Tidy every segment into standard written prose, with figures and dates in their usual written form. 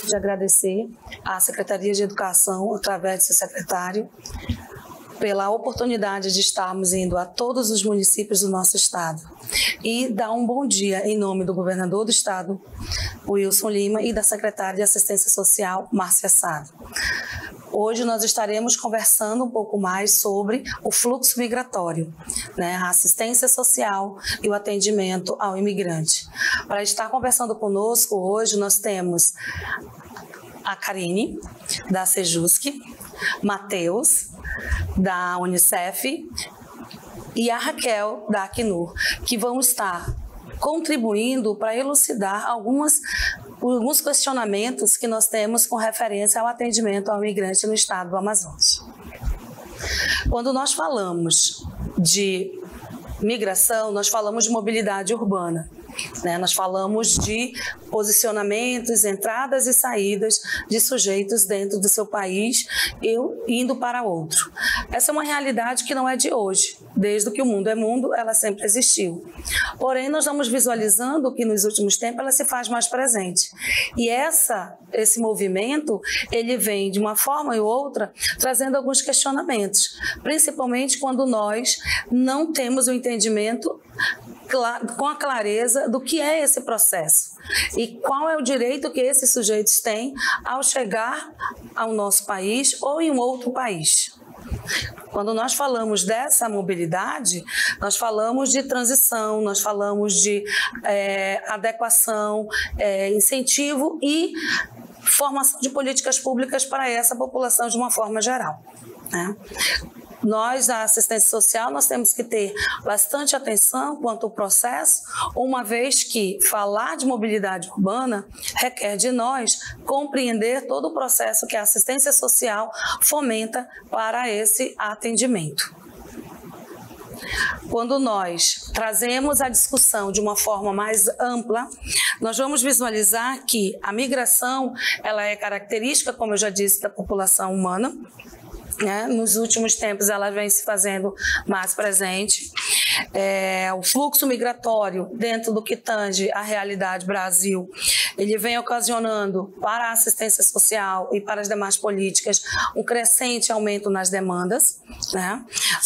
de agradecer à Secretaria de Educação, através do seu secretário, pela oportunidade de estarmos indo a todos os municípios do nosso estado e dar um bom dia em nome do governador do estado, Wilson Lima, e da secretária de Assistência Social, Márcia Sado. Hoje nós estaremos conversando um pouco mais sobre o fluxo migratório, a assistência social e o atendimento ao imigrante. Para estar conversando conosco hoje, nós temos a Karine, da Sejusc, Matheus, da Unicef, e a Raquel, da Acnur, que vão estar contribuindo para elucidar alguns questionamentos que nós temos com referência ao atendimento ao imigrante no estado do Amazonas. Quando nós falamos de migração, nós falamos de mobilidade urbana. Nós falamos de posicionamentos, entradas e saídas de sujeitos dentro do seu país e indo para outro. Essa é uma realidade que não é de hoje. Desde que o mundo é mundo, ela sempre existiu. Porém, nós vamos visualizando que nos últimos tempos ela se faz mais presente. E esse movimento, ele vem de uma forma ou outra trazendo alguns questionamentos, principalmente quando nós não temos o entendimento com a clareza do que é esse processo e qual é o direito que esses sujeitos têm ao chegar ao nosso país ou em um outro país. Quando nós falamos dessa mobilidade, nós falamos de transição, nós falamos de adequação, incentivo e formação de políticas públicas para essa população de uma forma geral. Nós, a assistência social, nós temos que ter bastante atenção quanto ao processo, uma vez que falar de mobilidade urbana requer de nós compreender todo o processo que a assistência social fomenta para esse atendimento. Quando nós trazemos a discussão de uma forma mais ampla, nós vamos visualizar que a migração ela é característica, como eu já disse, da população humana. Nos últimos tempos ela vem se fazendo mais presente. O fluxo migratório dentro do que tange a realidade Brasil, ele vem ocasionando para a assistência social e para as demais políticas um crescente aumento nas demandas.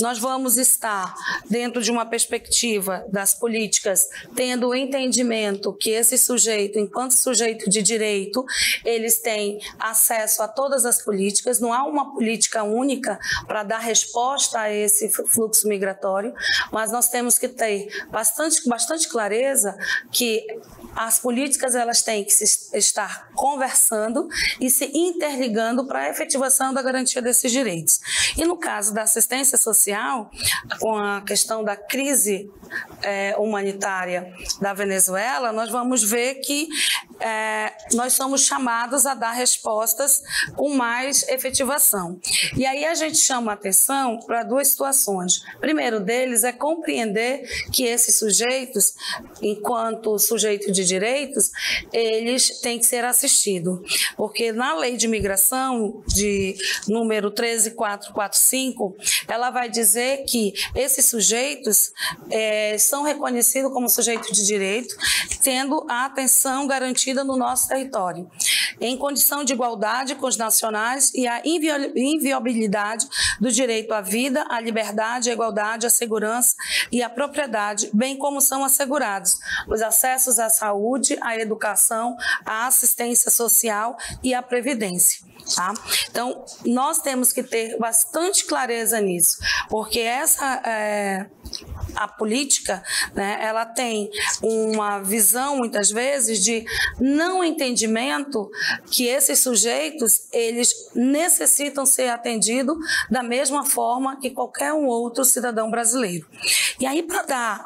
Nós vamos estar dentro de uma perspectiva das políticas tendo o entendimento que esse sujeito, enquanto sujeito de direito, eles têm acesso a todas as políticas, não há uma política única para dar resposta a esse fluxo migratório, mas nós temos que ter bastante clareza que as políticas elas têm que estar conversando e se interligando para a efetivação da garantia desses direitos. E no caso da assistência social, com a questão da crise humanitária da Venezuela, nós vamos ver que nós somos chamados a dar respostas com mais efetivação. E aí a gente chama a atenção para duas situações. O primeiro deles é compreender que esses sujeitos, enquanto sujeito de direitos, eles têm que ser assistidos. Porque na lei de imigração, de número 13445, ela vai dizer que esses sujeitos são reconhecidos como sujeito de direito, tendo a atenção garantida no nosso território, em condição de igualdade com os nacionais e a inviolabilidade do direito à vida, à liberdade, à igualdade, à segurança e à propriedade, bem como são assegurados os acessos à saúde, à educação, à assistência social e à previdência. Então, nós temos que ter bastante clareza nisso, porque a política, ela tem uma visão, muitas vezes, de não entendimento que esses sujeitos, eles necessitam ser atendidos da mesma forma que qualquer um outro cidadão brasileiro. E aí, para dar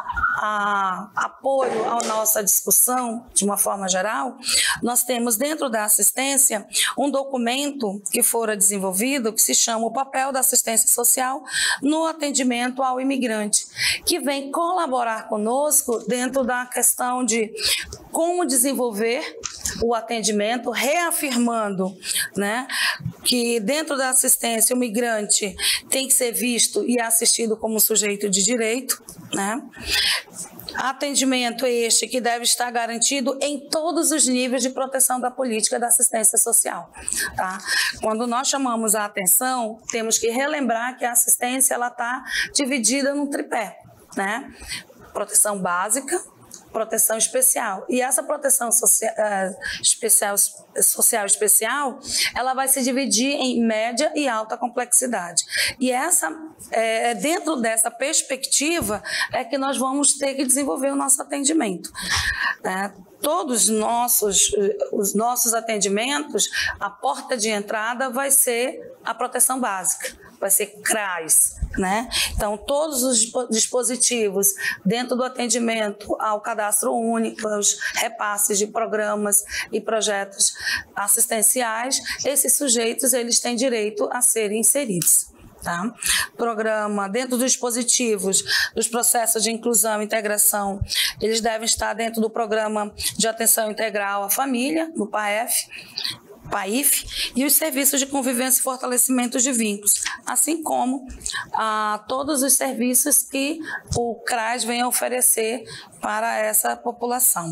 apoio à nossa discussão, de uma forma geral, nós temos dentro da assistência um documento que fora desenvolvido que se chama o papel da assistência social no atendimento ao imigrante, que vem colaborar conosco dentro da questão de como desenvolver o atendimento, reafirmando, que dentro da assistência o migrante tem que ser visto e assistido como sujeito de direito, Atendimento este que deve estar garantido em todos os níveis de proteção da política da assistência social. Tá? Quando nós chamamos a atenção, temos que relembrar que a assistência está dividida num tripé, né? Proteção básica, proteção especial. E essa proteção social especial, ela vai se dividir em média e alta complexidade. E dentro dessa perspectiva é que nós vamos ter que desenvolver o nosso atendimento. Todos os nossos atendimentos, a porta de entrada vai ser a proteção básica, vai ser CRAS, né? Então, todos os dispositivos dentro do atendimento ao cadastro único, os repasses de programas e projetos assistenciais, esses sujeitos eles têm direito a serem inseridos. Tá? Programa, dentro dos dispositivos, dos processos de inclusão e integração, eles devem estar dentro do Programa de Atenção Integral à Família, no PAIF, e os serviços de convivência e fortalecimento de vínculos, assim como todos os serviços que o CRAS vem a oferecer para essa população.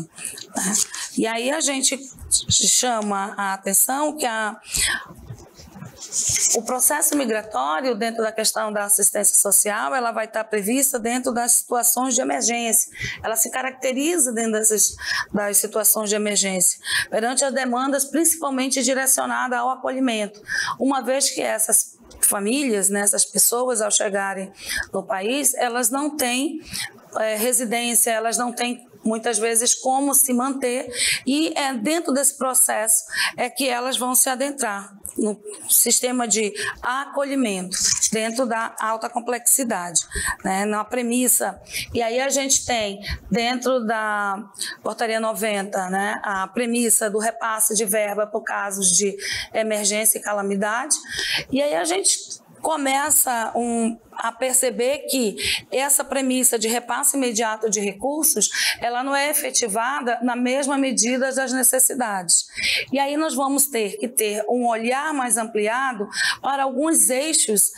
Né? E aí a gente chama a atenção que o processo migratório, dentro da questão da assistência social, ela vai estar prevista dentro das situações de emergência. Ela se caracteriza dentro das situações de emergência, perante as demandas principalmente direcionadas ao acolhimento, uma vez que essas famílias, né, essas pessoas, ao chegarem no país, elas não têm residência, elas não têm muitas vezes como se manter, e dentro desse processo é que elas vão se adentrar no sistema de acolhimento, dentro da alta complexidade, né, na premissa. E aí a gente tem, dentro da Portaria 90, né, a premissa do repasse de verba por casos de emergência e calamidade, e aí a gente começa a perceber que essa premissa de repasse imediato de recursos, ela não é efetivada na mesma medida das necessidades. E aí nós vamos ter que ter um olhar mais ampliado para alguns eixos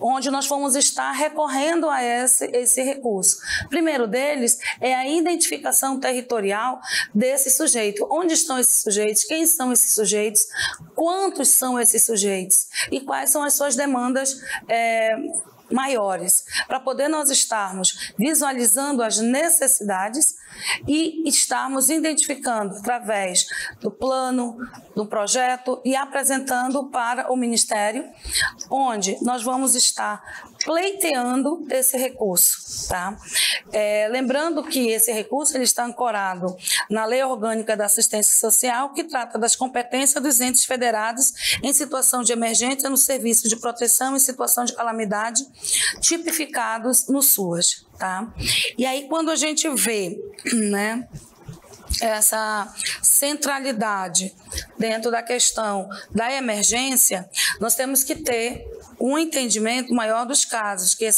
onde nós vamos estar recorrendo a esse recurso. O primeiro deles é a identificação territorial desse sujeito. Onde estão esses sujeitos? Quem são esses sujeitos? Quantos são esses sujeitos? E quais são as suas demandas maiores, para poder nós estarmos visualizando as necessidades e estarmos identificando através do plano, do projeto e apresentando para o Ministério, onde nós vamos estar pleiteando esse recurso. Tá? Lembrando que esse recurso ele está ancorado na Lei Orgânica da Assistência Social, que trata das competências dos entes federados em situação de emergência no serviço de proteção em situação de calamidade, tipificados no SUAS. Tá? E aí, quando a gente vê, né, essa centralidade dentro da questão da emergência, nós temos que ter um entendimento maior dos casos, que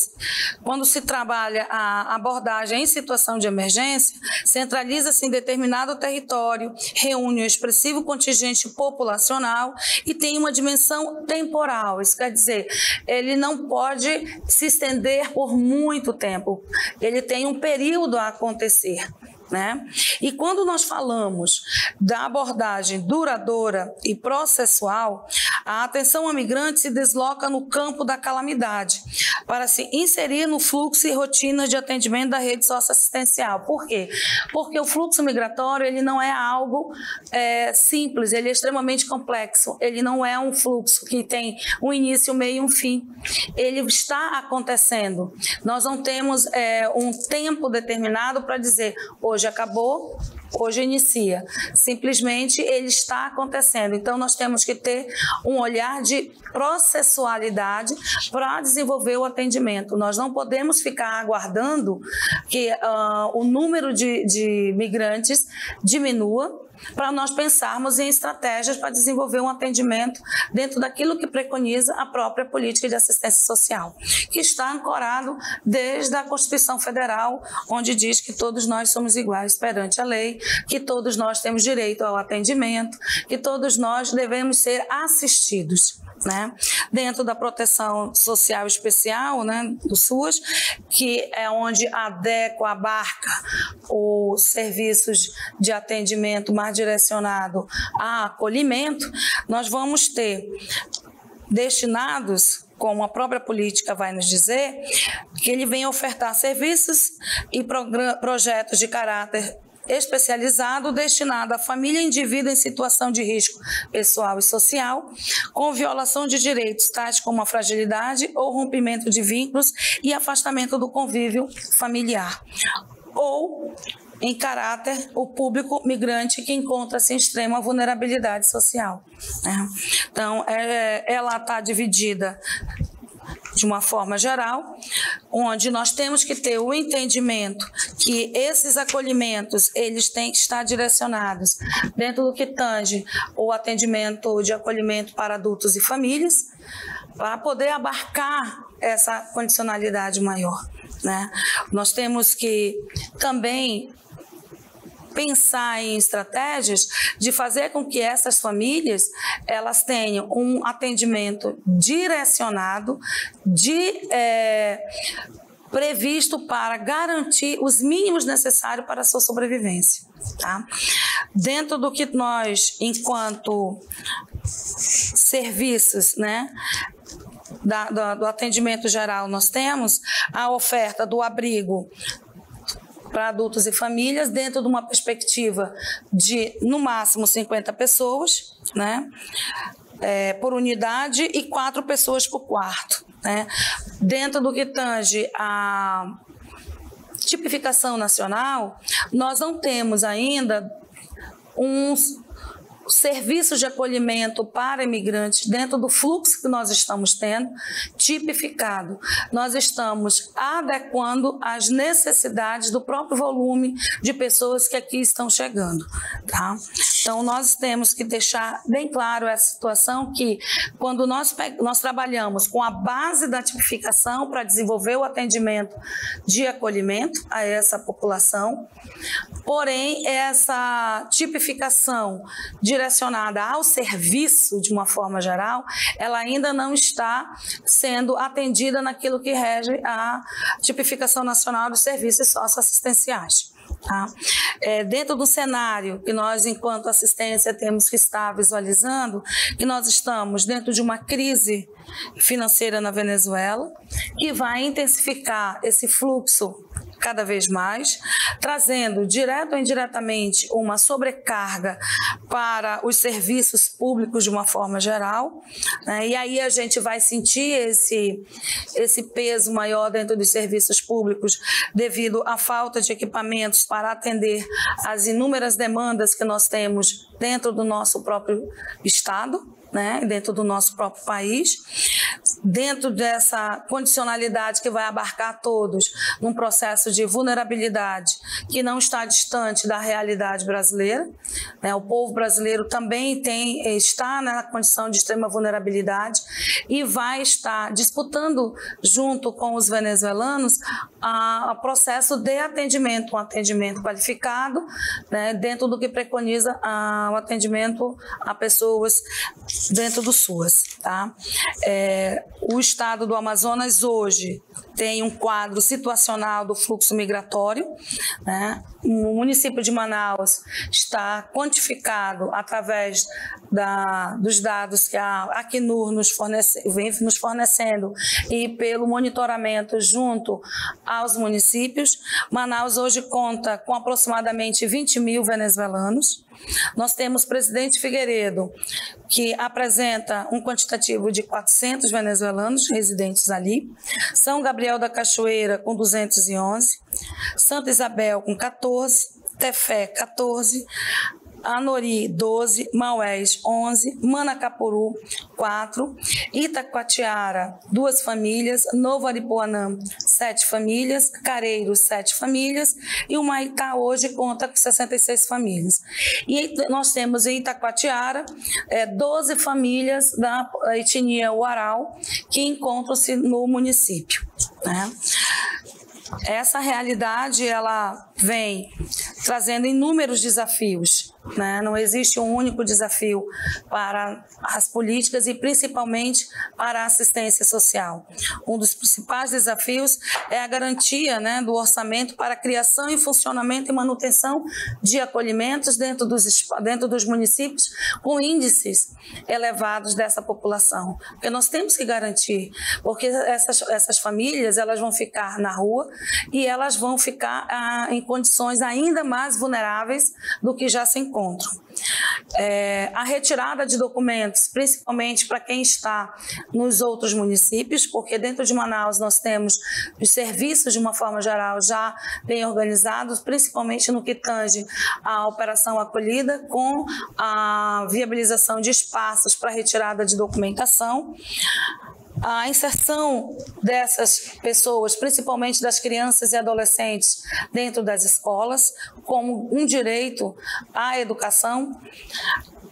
quando se trabalha a abordagem em situação de emergência, centraliza-se em determinado território, reúne um expressivo contingente populacional e tem uma dimensão temporal. Isso quer dizer, ele não pode se estender por muito tempo, ele tem um período a acontecer. Né? E quando nós falamos da abordagem duradoura e processual, a atenção ao migrante se desloca no campo da calamidade para se inserir no fluxo e rotinas de atendimento da rede socioassistencial. Por quê? Porque o fluxo migratório ele não é algo simples, ele é extremamente complexo, ele não é um fluxo que tem um início, um meio e um fim. Ele está acontecendo. Nós não temos um tempo determinado para dizer hoje acabou, hoje inicia. Simplesmente ele está acontecendo. Então nós temos que ter um olhar de processualidade para desenvolver o atendimento. Nós não podemos ficar aguardando que o número de migrantes diminua para nós pensarmos em estratégias para desenvolver um atendimento dentro daquilo que preconiza a própria política de assistência social, que está ancorado desde a Constituição Federal, onde diz que todos nós somos iguais perante a lei, que todos nós temos direito ao atendimento, que todos nós devemos ser assistidos. né? Dentro da proteção social especial, né, do SUS, que é onde abarca os serviços de atendimento mais direcionado a acolhimento, nós vamos ter destinados, como a própria política vai nos dizer, que ele vem ofertar serviços e projetos de caráter especializado destinado à família e indivíduo em situação de risco pessoal e social, com violação de direitos tais como a fragilidade ou rompimento de vínculos e afastamento do convívio familiar, ou em caráter o público migrante que encontra-se em extrema vulnerabilidade social. Então, ela está dividida de uma forma geral, onde nós temos que ter o entendimento que esses acolhimentos, eles têm que estar direcionados dentro do que tange o atendimento de acolhimento para adultos e famílias, para poder abarcar essa condicionalidade maior, né? Nós temos que também pensar em estratégias de fazer com que essas famílias elas tenham um atendimento direcionado, previsto para garantir os mínimos necessários para a sua sobrevivência. Tá? Dentro do que nós, enquanto serviços, né, do atendimento geral, nós temos a oferta do abrigo para adultos e famílias, dentro de uma perspectiva de, no máximo, 50 pessoas, né, por unidade e 4 pessoas por quarto. Né. Dentro do que tange a tipificação nacional, nós não temos ainda serviços de acolhimento para imigrantes dentro do fluxo que nós estamos tendo, tipificado. Nós estamos adequando às necessidades do próprio volume de pessoas que aqui estão chegando. Tá? Então, nós temos que deixar bem claro essa situação que, quando nós trabalhamos com a base da tipificação para desenvolver o atendimento de acolhimento a essa população, porém, essa tipificação direcionada ao serviço, de uma forma geral, ela ainda não está sendo atendida naquilo que rege a tipificação nacional dos serviços socioassistenciais. Tá? Dentro do cenário que nós, enquanto assistência, temos que estar visualizando, que nós estamos dentro de uma crise financeira na Venezuela, que vai intensificar esse fluxo cada vez mais, trazendo direto ou indiretamente uma sobrecarga para os serviços públicos de uma forma geral, né? E aí a gente vai sentir esse peso maior dentro dos serviços públicos devido à falta de equipamentos para atender às inúmeras demandas que nós temos dentro do nosso próprio estado, né, dentro do nosso próprio país, dentro dessa condicionalidade que vai abarcar todos num processo de vulnerabilidade que não está distante da realidade brasileira. Né, o povo brasileiro também está na condição de extrema vulnerabilidade e vai estar disputando junto com os venezuelanos a processo de atendimento, um atendimento qualificado, né, dentro do que preconiza o atendimento a pessoas dentro do SUAS. Tá? O estado do Amazonas hoje tem um quadro situacional do fluxo migratório, né? O município de Manaus está quantificado através dos dados que a Acnur vem nos fornecendo e pelo monitoramento junto aos municípios. Manaus hoje conta com aproximadamente 20 mil venezuelanos. Nós temos Presidente Figueiredo, que apresenta um quantitativo de 400 venezuelanos residentes ali, São Gabriel da Cachoeira com 211, Santa Isabel com 14, Tefé 14, Anori 12, Maués 11, Manacapuru 4, Itacoatiara 2 famílias, Novo Aripuanã 7 famílias, Careiros 7 famílias e o Maitá hoje conta com 66 famílias. E nós temos em Itacoatiara 12 famílias da etnia Uarau que encontram-se no município. Né? essa realidade ela vem trazendo inúmeros desafios, né? Não existe um único desafio para as políticas e principalmente para a assistência social. Um dos principais desafios é a garantia, né, do orçamento para a criação e funcionamento e manutenção de acolhimentos dentro dos municípios com índices elevados dessa população. Porque nós temos que garantir, porque essas famílias elas vão ficar na rua e elas vão ficar em condições ainda mais vulneráveis do que já se encontram. A retirada de documentos, principalmente para quem está nos outros municípios, porque dentro de Manaus nós temos os serviços, de uma forma geral, já bem organizados, principalmente no que tange à operação acolhida, com a viabilização de espaços para retirada de documentação. A inserção dessas pessoas, principalmente das crianças e adolescentes, dentro das escolas, como um direito à educação.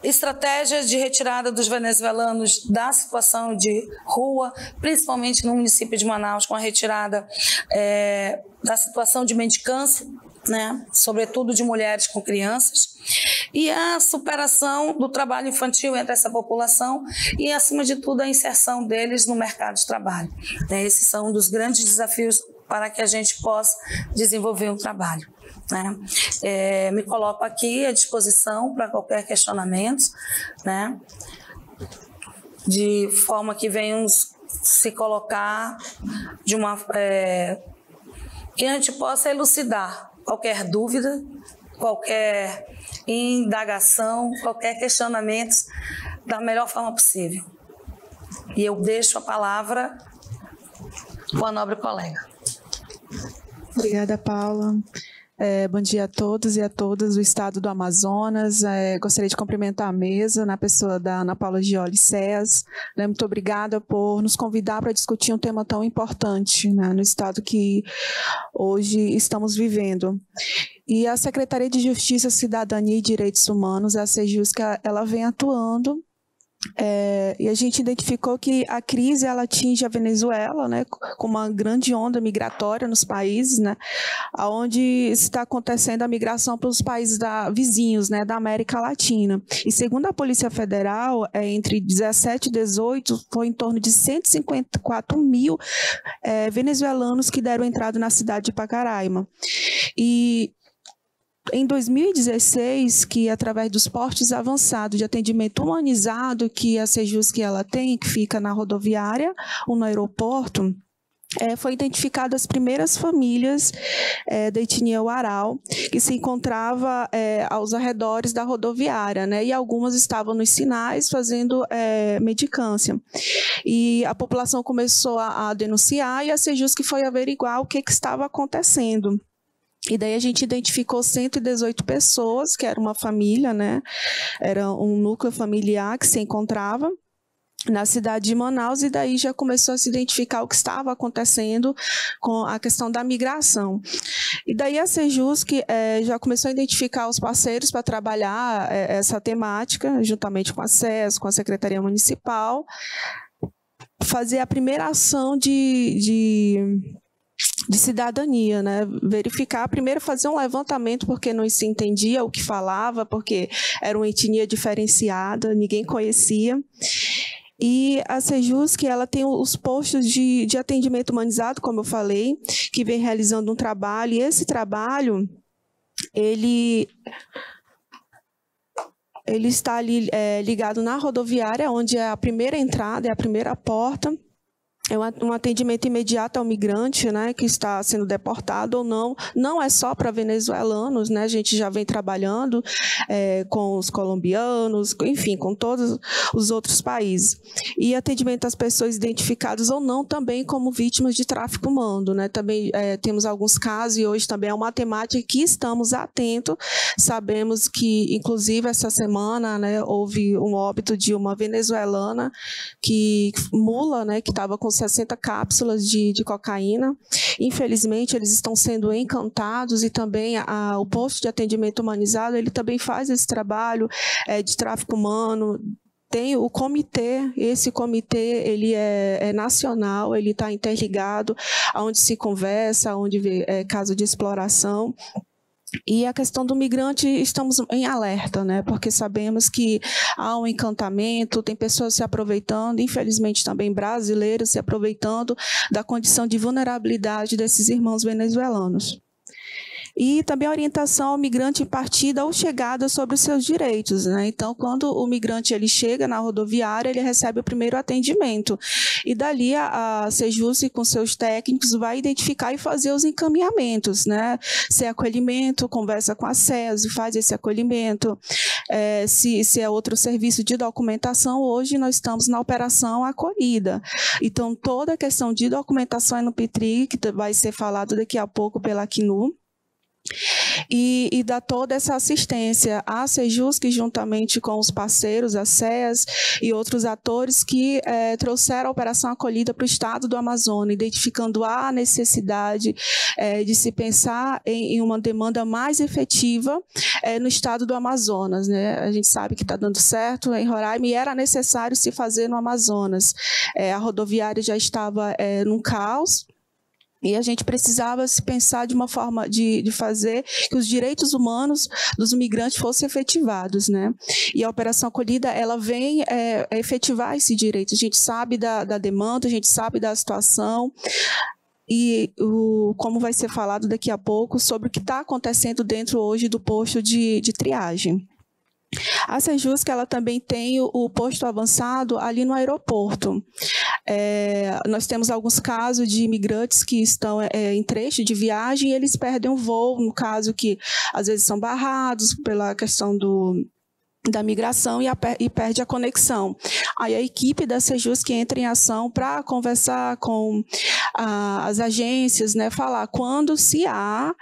Estratégias de retirada dos venezuelanos da situação de rua, principalmente no município de Manaus, com a retirada da situação de mendicância, né, sobretudo de mulheres com crianças, e a superação do trabalho infantil entre essa população e, acima de tudo, a inserção deles no mercado de trabalho. Esses são um dos grandes desafios para que a gente possa desenvolver um trabalho. Me coloco aqui à disposição para qualquer questionamento, né, de forma que venhamos se colocar de uma... que a gente possa elucidar qualquer dúvida, qualquer indagação, qualquer questionamento da melhor forma possível. E eu deixo a palavra com a nobre colega. Obrigada, Paula. Bom dia a todos e a todas do estado do Amazonas. Gostaria de cumprimentar a mesa na pessoa da Ana Paula Gioli Ceas. Muito obrigada por nos convidar para discutir um tema tão importante, né, no estado que hoje estamos vivendo. E a Secretaria de Justiça, Cidadania e Direitos Humanos, a Sejusc, ela vem atuando. E a gente identificou que a crise ela atinge a Venezuela, né, com uma grande onda migratória nos países, né, onde está acontecendo a migração para os países vizinhos, né, da América Latina. E segundo a Polícia Federal, entre 17 e 18, foi em torno de 154 mil venezuelanos que deram entrada na cidade de Pacaraima. E em 2016, que através dos postos avançados de atendimento humanizado que a Sejusc ela tem, que fica na rodoviária ou no aeroporto, foi identificado as primeiras famílias da etnia Warao, que se encontrava aos arredores da rodoviária, né, e algumas estavam nos sinais fazendo mendicância. E a população começou a denunciar e a Sejusc foi averiguar o que estava acontecendo. E daí a gente identificou 118 pessoas, que era uma família, né? Era um núcleo familiar que se encontrava na cidade de Manaus, e daí já começou a se identificar o que estava acontecendo com a questão da migração. E daí a Sejusc já começou a identificar os parceiros para trabalhar essa temática, juntamente com a SES, com a Secretaria Municipal, fazer a primeira ação de cidadania, né? Verificar, primeiro fazer um levantamento, porque não se entendia o que falava, porque era uma etnia diferenciada, ninguém conhecia. E a Sejusc, ela tem os postos de atendimento humanizado, como eu falei, que vem realizando um trabalho, e esse trabalho, ele está ali ligado na rodoviária, onde é a primeira entrada, é a primeira porta. É um atendimento imediato ao migrante, né, que está sendo deportado ou não. Não é só para venezuelanos, né, a gente já vem trabalhando com os colombianos, enfim, com todos os outros países. E atendimento às pessoas identificadas ou não também como vítimas de tráfico humano, né. Também temos alguns casos, e hoje também é uma temática que estamos atentos. Sabemos que, inclusive, essa semana, né, houve um óbito de uma venezuelana mula, né, que estava com 60 cápsulas de cocaína. Infelizmente, eles estão sendo encantados, e também o posto de atendimento humanizado, ele também faz esse trabalho de tráfico humano, tem o comitê, esse comitê ele é nacional, ele está interligado, onde se conversa, onde é caso de exploração. E a questão do migrante, estamos em alerta, né? Porque sabemos que há um encantamento, tem pessoas se aproveitando, infelizmente também brasileiros se aproveitando da condição de vulnerabilidade desses irmãos venezuelanos. E também a orientação ao migrante em partida ou chegada sobre os seus direitos, né? Então, quando o migrante ele chega na rodoviária, ele recebe o primeiro atendimento. E dali a Sejusc, com seus técnicos, vai identificar e fazer os encaminhamentos, né? Se é acolhimento, conversa com a SES e faz esse acolhimento. Se é outro serviço de documentação, hoje nós estamos na operação acolhida. Então, toda a questão de documentação é no PITRI, que vai ser falado daqui a pouco pela ACNUR. E dá toda essa assistência à Sejusc, juntamente com os parceiros, a SES e outros atores que trouxeram a operação acolhida para o estado do Amazonas, identificando a necessidade de se pensar em uma demanda mais efetiva no estado do Amazonas, né? A gente sabe que está dando certo em Roraima e era necessário se fazer no Amazonas. A rodoviária já estava num caos, e a gente precisava se pensar de uma forma de fazer que os direitos humanos dos migrantes fossem efetivados, né? E a Operação Acolhida, ela vem efetivar esse direito. A gente sabe da demanda, a gente sabe da situação, e como vai ser falado daqui a pouco sobre o que está acontecendo dentro hoje do posto de triagem. A Sejusc, ela também tem o posto avançado ali no aeroporto. Nós temos alguns casos de imigrantes que estão em trecho de viagem e eles perdem o voo, no caso que às vezes são barrados pela questão da migração e perde a conexão. Aí a equipe da Sejusc entra em ação para conversar com as agências, né, falar quando se há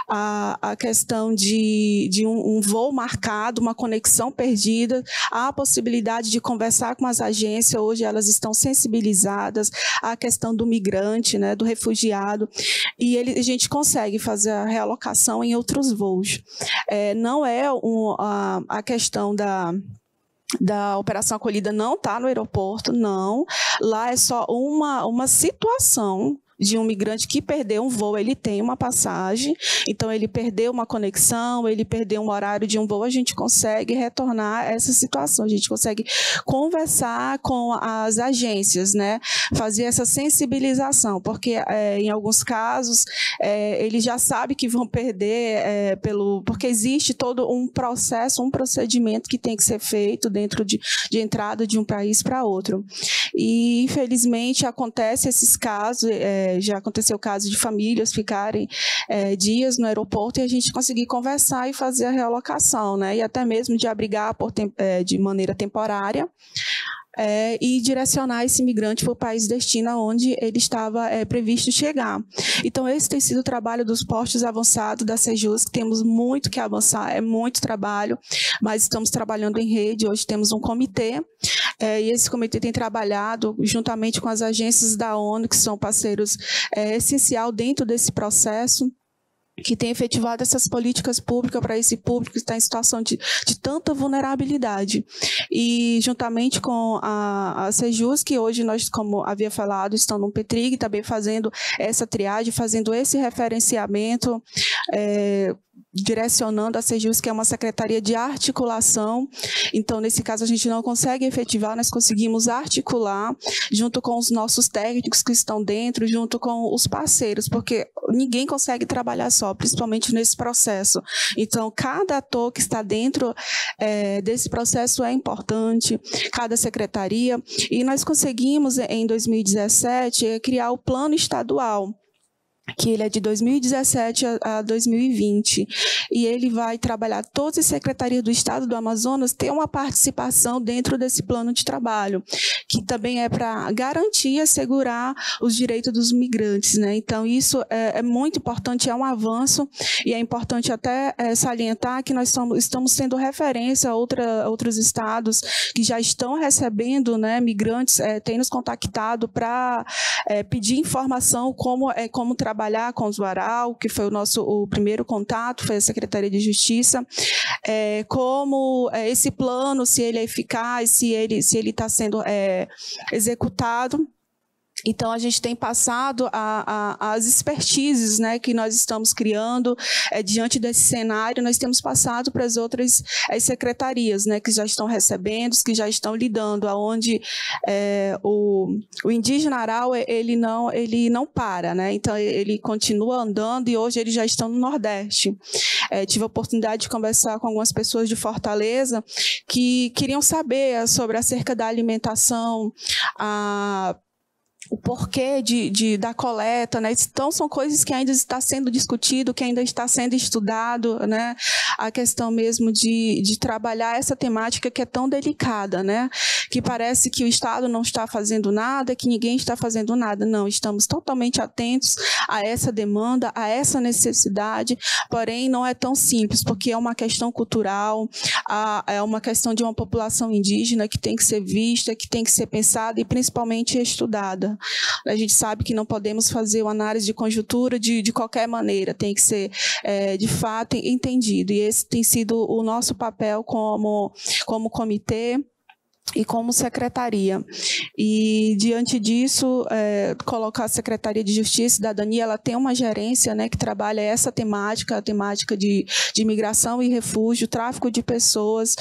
a questão de um voo marcado, uma conexão perdida, há a possibilidade de conversar com as agências. Hoje elas estão sensibilizadas à questão do migrante, né, do refugiado, e a gente consegue fazer a realocação em outros voos. Não é a questão da Operação Acolhida não está no aeroporto, não. Lá é só uma situação de um migrante que perdeu um voo, ele tem uma passagem, então ele perdeu uma conexão, ele perdeu um horário de um voo, a gente consegue retornar essa situação, a gente consegue conversar com as agências, né, fazer essa sensibilização, porque em alguns casos eles já sabem que vão perder porque existe todo um processo, um procedimento que tem que ser feito dentro de entrada de um país para outro. E infelizmente acontece esses casos, já aconteceu o caso de famílias ficarem dias no aeroporto e a gente conseguir conversar e fazer a realocação, né? E até mesmo de abrigar de maneira temporária e direcionar esse migrante para o país destino onde ele estava previsto chegar. Então, esse tem sido o trabalho dos postos avançados da Sejusc. Temos muito que avançar, é muito trabalho, mas estamos trabalhando em rede. Hoje temos um comitê, e esse comitê tem trabalhado juntamente com as agências da ONU, que são parceiros essencial dentro desse processo, que tem efetivado essas políticas públicas para esse público que está em situação de tanta vulnerabilidade. E juntamente com a Sejusc, que hoje nós, como havia falado, estão no PETRIG, também fazendo essa triagem, fazendo esse referenciamento, direcionando a Sejusc, que é uma secretaria de articulação. Então, nesse caso, a gente não consegue efetivar, nós conseguimos articular junto com os nossos técnicos que estão dentro, junto com os parceiros, porque ninguém consegue trabalhar só, principalmente nesse processo. Então, cada ator que está dentro desse processo é importante, cada secretaria, e nós conseguimos, em 2017, criar o plano estadual, que ele é de 2017 a 2020, e ele vai trabalhar todas as secretarias do Estado do Amazonas, ter uma participação dentro desse plano de trabalho, que também é para garantir e assegurar os direitos dos migrantes, né? Então, isso é muito importante, é um avanço, e é importante até salientar que nós estamos sendo referência a outros estados que já estão recebendo, né, migrantes, têm nos contactado para pedir informação como trabalhar trabalhar com os Waral, que foi o primeiro contato, foi a Secretaria de Justiça, como esse plano, se ele é eficaz, se ele está sendo executado. Então, a gente tem passado as expertises, né, que nós estamos criando diante desse cenário, nós temos passado para as outras secretarias, né, que já estão recebendo, que já estão lidando, onde o indígena Aral, ele não para, né, então ele continua andando e hoje eles já estão no Nordeste. Tive a oportunidade de conversar com algumas pessoas de Fortaleza que queriam saber acerca da alimentação, o porquê da coleta, né? Então, são coisas que ainda está sendo discutido, que ainda está sendo estudado, né? A questão mesmo de trabalhar essa temática que é tão delicada, né? Que parece que o Estado não está fazendo nada, que ninguém está fazendo nada. Não, estamos totalmente atentos a essa demanda, a essa necessidade, porém não é tão simples, porque é uma questão cultural, é uma questão de uma população indígena que tem que ser vista, que tem que ser pensada e principalmente estudada. A gente sabe que não podemos fazer uma análise de conjuntura de qualquer maneira, tem que ser de fato entendido, e esse tem sido o nosso papel como comitê e como secretaria. E, diante disso, colocar a Secretaria de Justiça e Cidadania, ela tem uma gerência, né, que trabalha essa temática, a temática de imigração e refúgio, tráfico de pessoas,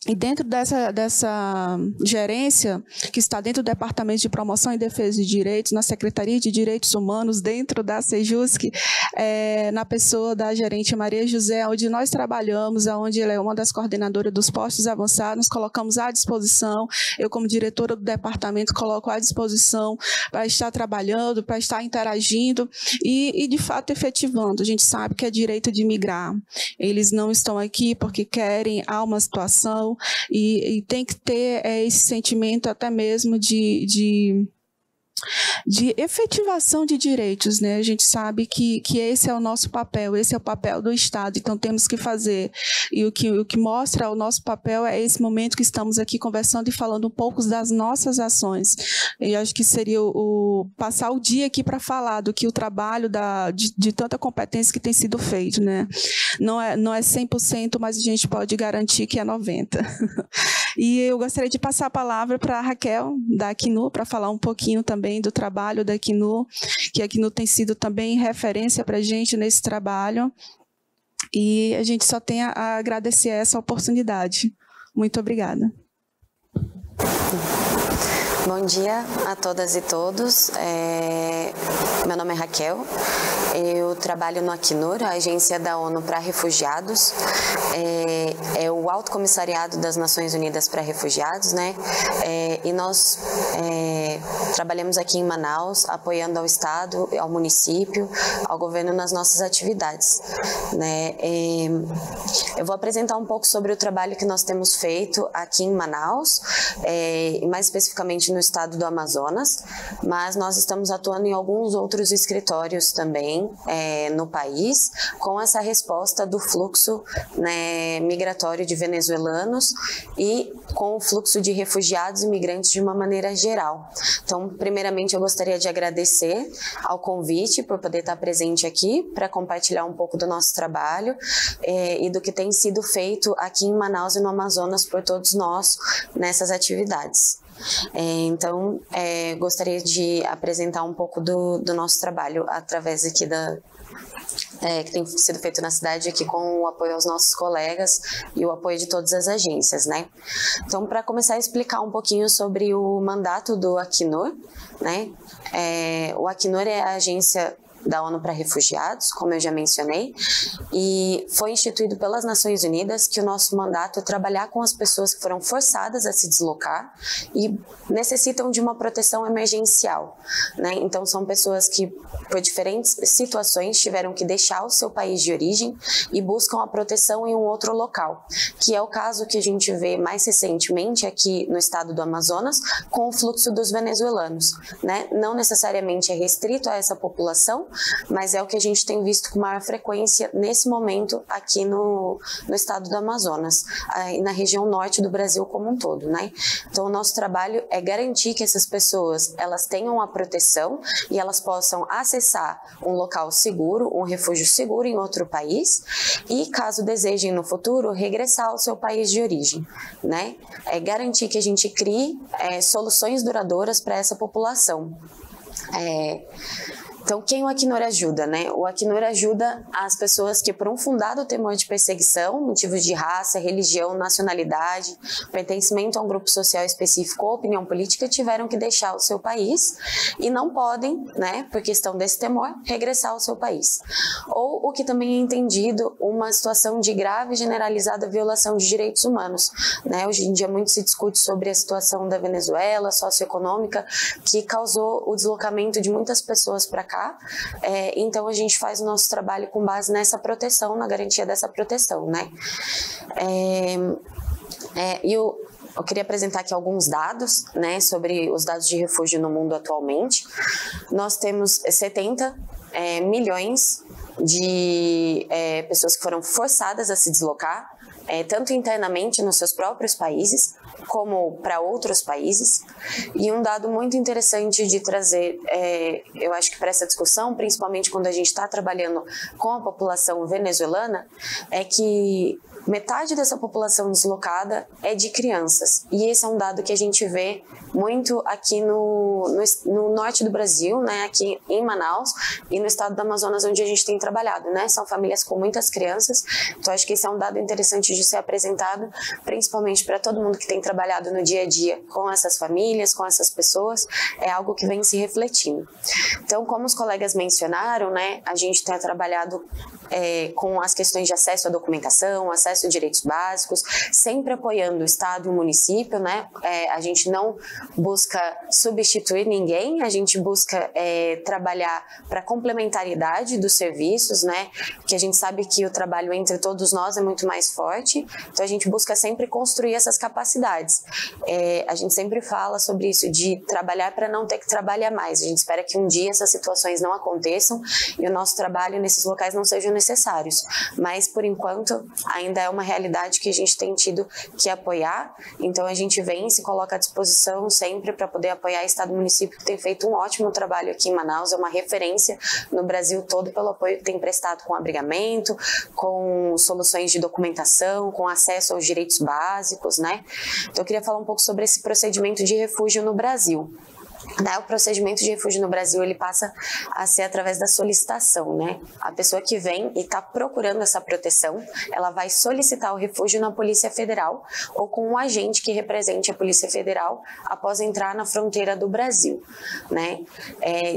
e dentro dessa gerência, que está dentro do Departamento de Promoção e Defesa de Direitos, na Secretaria de Direitos Humanos, dentro da Sejusc, na pessoa da gerente Maria José, onde nós trabalhamos, onde ela é uma das coordenadoras dos postos avançados, nos colocamos à disposição, eu como diretora do departamento coloco à disposição para estar trabalhando, para estar interagindo e de fato efetivando. A gente sabe que é direito de migrar, eles não estão aqui porque querem, há uma situação, e tem que ter esse sentimento até mesmo de efetivação de direitos, né? A gente sabe que esse é o nosso papel, esse é o papel do Estado, então temos que fazer. E o que mostra o nosso papel é esse momento que estamos aqui conversando e falando um pouco das nossas ações. Eu acho que seria passar o dia aqui para falar do que o trabalho de tanta competência que tem sido feito, né? Não é 100%, mas a gente pode garantir que é 90%. E eu gostaria de passar a palavra para a Raquel, da Acnu, para falar um pouquinho também do trabalho da Acnu, que a Acnu tem sido também referência para a gente nesse trabalho, e a gente só tem a agradecer essa oportunidade. Muito obrigada. Bom dia a todas e todos. Meu nome é Raquel, eu trabalho no Acnur, a agência da ONU para refugiados, é o Alto Comissariado das Nações Unidas para Refugiados, né? E nós trabalhamos aqui em Manaus, apoiando ao Estado, ao município, ao governo nas nossas atividades, né? Eu vou apresentar um pouco sobre o trabalho que nós temos feito aqui em Manaus, e mais especificamente no estado do Amazonas, mas nós estamos atuando em alguns outros escritórios também no país, com essa resposta do fluxo, né, migratório de venezuelanos e com o fluxo de refugiados e imigrantes de uma maneira geral. Então, primeiramente, eu gostaria de agradecer ao convite por poder estar presente aqui para compartilhar um pouco do nosso trabalho e do que tem sido feito aqui em Manaus e no Amazonas por todos nós nessas atividades. Então, gostaria de apresentar um pouco do nosso trabalho através aqui que tem sido feito na cidade aqui com o apoio aos nossos colegas e o apoio de todas as agências, né? Então, para começar a explicar um pouquinho sobre o mandato do Acnur, né? O Acnur é a agência da ONU para Refugiados, como eu já mencionei, e foi instituído pelas Nações Unidas que o nosso mandato é trabalhar com as pessoas que foram forçadas a se deslocar e necessitam de uma proteção emergencial, né? Então, são pessoas que, por diferentes situações, tiveram que deixar o seu país de origem e buscam a proteção em um outro local, que é o caso que a gente vê mais recentemente aqui no estado do Amazonas, com o fluxo dos venezuelanos, né? Não necessariamente é restrito a essa população, mas é o que a gente tem visto com maior frequência nesse momento aqui no estado do Amazonas, e na região norte do Brasil como um todo, né? Então, o nosso trabalho é garantir que essas pessoas, elas tenham a proteção e elas possam acessar um local seguro, um refúgio seguro em outro país e, caso desejem no futuro, regressar ao seu país de origem, né? É garantir que a gente crie soluções duradouras para essa população. Então, quem o Acnur ajuda, né? O Acnur ajuda as pessoas que, por um fundado temor de perseguição, motivos de raça, religião, nacionalidade, pertencimento a um grupo social específico ou opinião política, tiveram que deixar o seu país e não podem, né, por questão desse temor, regressar ao seu país. Ou o que também é entendido uma situação de grave e generalizada violação de direitos humanos, né? Hoje em dia muito se discute sobre a situação da Venezuela, socioeconômica, que causou o deslocamento de muitas pessoas para cá. Então a gente faz o nosso trabalho com base nessa proteção, na garantia dessa proteção, né? Eu queria apresentar aqui alguns dados, né, sobre os dados de refúgio no mundo atualmente. Nós temos 70 milhões de pessoas que foram forçadas a se deslocar, tanto internamente nos seus próprios países, como para outros países. E um dado muito interessante de trazer, eu acho que para essa discussão, principalmente quando a gente está trabalhando com a população venezuelana, é que metade dessa população deslocada é de crianças. E esse é um dado que a gente vê muito aqui no norte do Brasil, né, aqui em Manaus e no estado do Amazonas, onde a gente tem trabalhado, né? São famílias com muitas crianças. Então, acho que esse é um dado interessante de ser apresentado, principalmente para todo mundo que tem trabalhado no dia a dia com essas famílias, com essas pessoas. É algo que vem se refletindo. Então, como os colegas mencionaram, né, a gente tem trabalhado com as questões de acesso à documentação, acesso a direitos básicos, sempre apoiando o Estado e o município, né? A gente não busca substituir ninguém, a gente busca trabalhar para complementaridade dos serviços, né? Porque a gente sabe que o trabalho entre todos nós é muito mais forte, então a gente busca sempre construir essas capacidades. A gente sempre fala sobre isso, de trabalhar para não ter que trabalhar mais. A gente espera que um dia essas situações não aconteçam e o nosso trabalho nesses locais não sejam necessários, mas por enquanto ainda é uma realidade que a gente tem tido que apoiar, então a gente vem e se coloca à disposição sempre para poder apoiar o Estado e o município, que tem feito um ótimo trabalho aqui em Manaus, é uma referência no Brasil todo pelo apoio que tem prestado com abrigamento, com soluções de documentação, com acesso aos direitos básicos, né? Então eu queria falar um pouco sobre esse procedimento de refúgio no Brasil. O procedimento de refúgio no Brasil, ele passa a ser através da solicitação, né? A pessoa que vem e está procurando essa proteção, ela vai solicitar o refúgio na Polícia Federal ou com um agente que represente a Polícia Federal após entrar na fronteira do Brasil, né?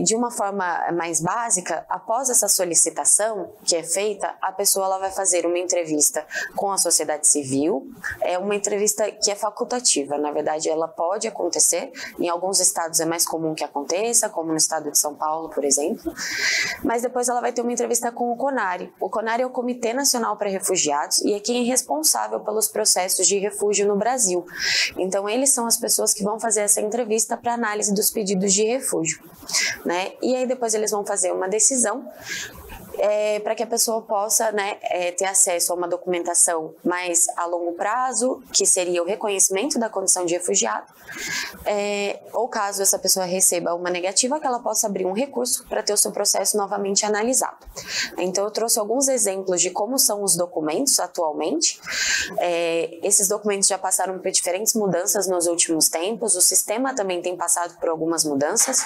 De uma forma mais básica, após essa solicitação que é feita, a pessoa ela vai fazer uma entrevista com a sociedade civil, uma entrevista que é facultativa, na verdade ela pode acontecer, em alguns estados é mais comum que aconteça, como no estado de São Paulo, por exemplo, mas depois ela vai ter uma entrevista com o CONARE. O CONARE é o Comitê Nacional para Refugiados e é quem é responsável pelos processos de refúgio no Brasil. Então, eles são as pessoas que vão fazer essa entrevista para análise dos pedidos de refúgio, né? E aí depois eles vão fazer uma decisão para que a pessoa possa, né, ter acesso a uma documentação mais a longo prazo, que seria o reconhecimento da condição de refugiado, ou caso essa pessoa receba uma negativa, que ela possa abrir um recurso para ter o seu processo novamente analisado. Então, eu trouxe alguns exemplos de como são os documentos atualmente. Esses documentos já passaram por diferentes mudanças nos últimos tempos, o sistema também tem passado por algumas mudanças,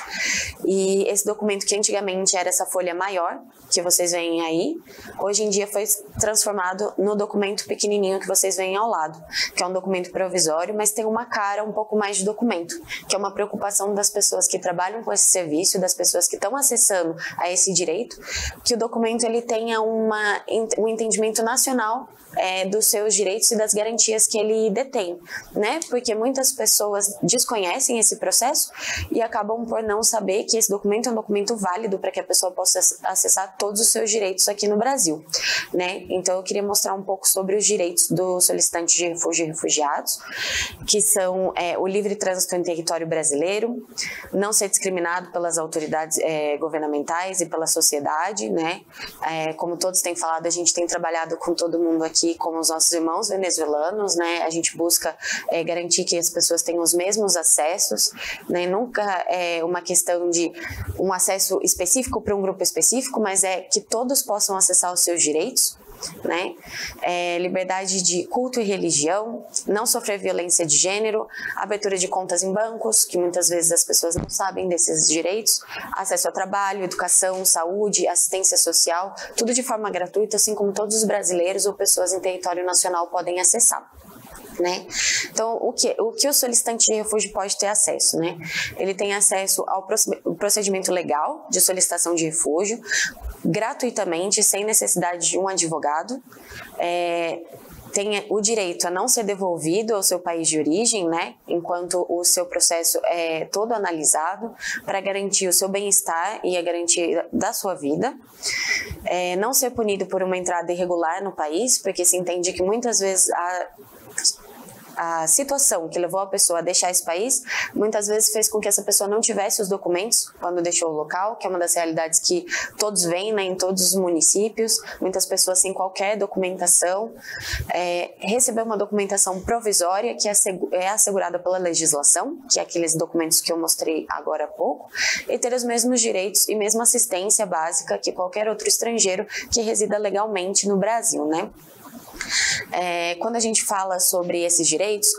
e esse documento que antigamente era essa folha maior, que vocês veem aí, hoje em dia foi transformado no documento pequenininho que vocês veem ao lado, que é um documento provisório, mas tem uma cara um pouco mais de documento, que é uma preocupação das pessoas que trabalham com esse serviço, das pessoas que estão acessando a esse direito, que o documento ele tenha um entendimento nacional dos seus direitos e das garantias que ele detém, né? Porque muitas pessoas desconhecem esse processo e acabam por não saber que esse documento é um documento válido para que a pessoa possa acessar todos os os seus direitos aqui no Brasil, né? Então eu queria mostrar um pouco sobre os direitos dos solicitantes de refúgio e refugiados, que são o livre trânsito em território brasileiro, não ser discriminado pelas autoridades governamentais e pela sociedade, né? Como todos têm falado, a gente tem trabalhado com todo mundo aqui, como os nossos irmãos venezuelanos, né? A gente busca garantir que as pessoas tenham os mesmos acessos, né? Nunca é uma questão de um acesso específico para um grupo específico, mas é que todos possam acessar os seus direitos, né? Liberdade de culto e religião, não sofrer violência de gênero, abertura de contas em bancos, que muitas vezes as pessoas não sabem desses direitos, acesso ao trabalho, educação, saúde, assistência social, tudo de forma gratuita, assim como todos os brasileiros ou pessoas em território nacional podem acessar. Né? Então, o que o solicitante de refúgio pode ter acesso, né? Ele tem acesso ao procedimento legal de solicitação de refúgio, gratuitamente, sem necessidade de um advogado, tem o direito a não ser devolvido ao seu país de origem, né? Enquanto o seu processo é todo analisado para garantir o seu bem-estar e a garantia da sua vida. Não ser punido por uma entrada irregular no país, porque se entende que muitas vezes a situação que levou a pessoa a deixar esse país, muitas vezes fez com que essa pessoa não tivesse os documentos quando deixou o local, que é uma das realidades que todos veem, né, em todos os municípios, muitas pessoas sem qualquer documentação, receber uma documentação provisória que é assegurada pela legislação, que é aqueles documentos que eu mostrei agora há pouco, e ter os mesmos direitos e mesma assistência básica que qualquer outro estrangeiro que resida legalmente no Brasil, né? Quando a gente fala sobre esses direitos,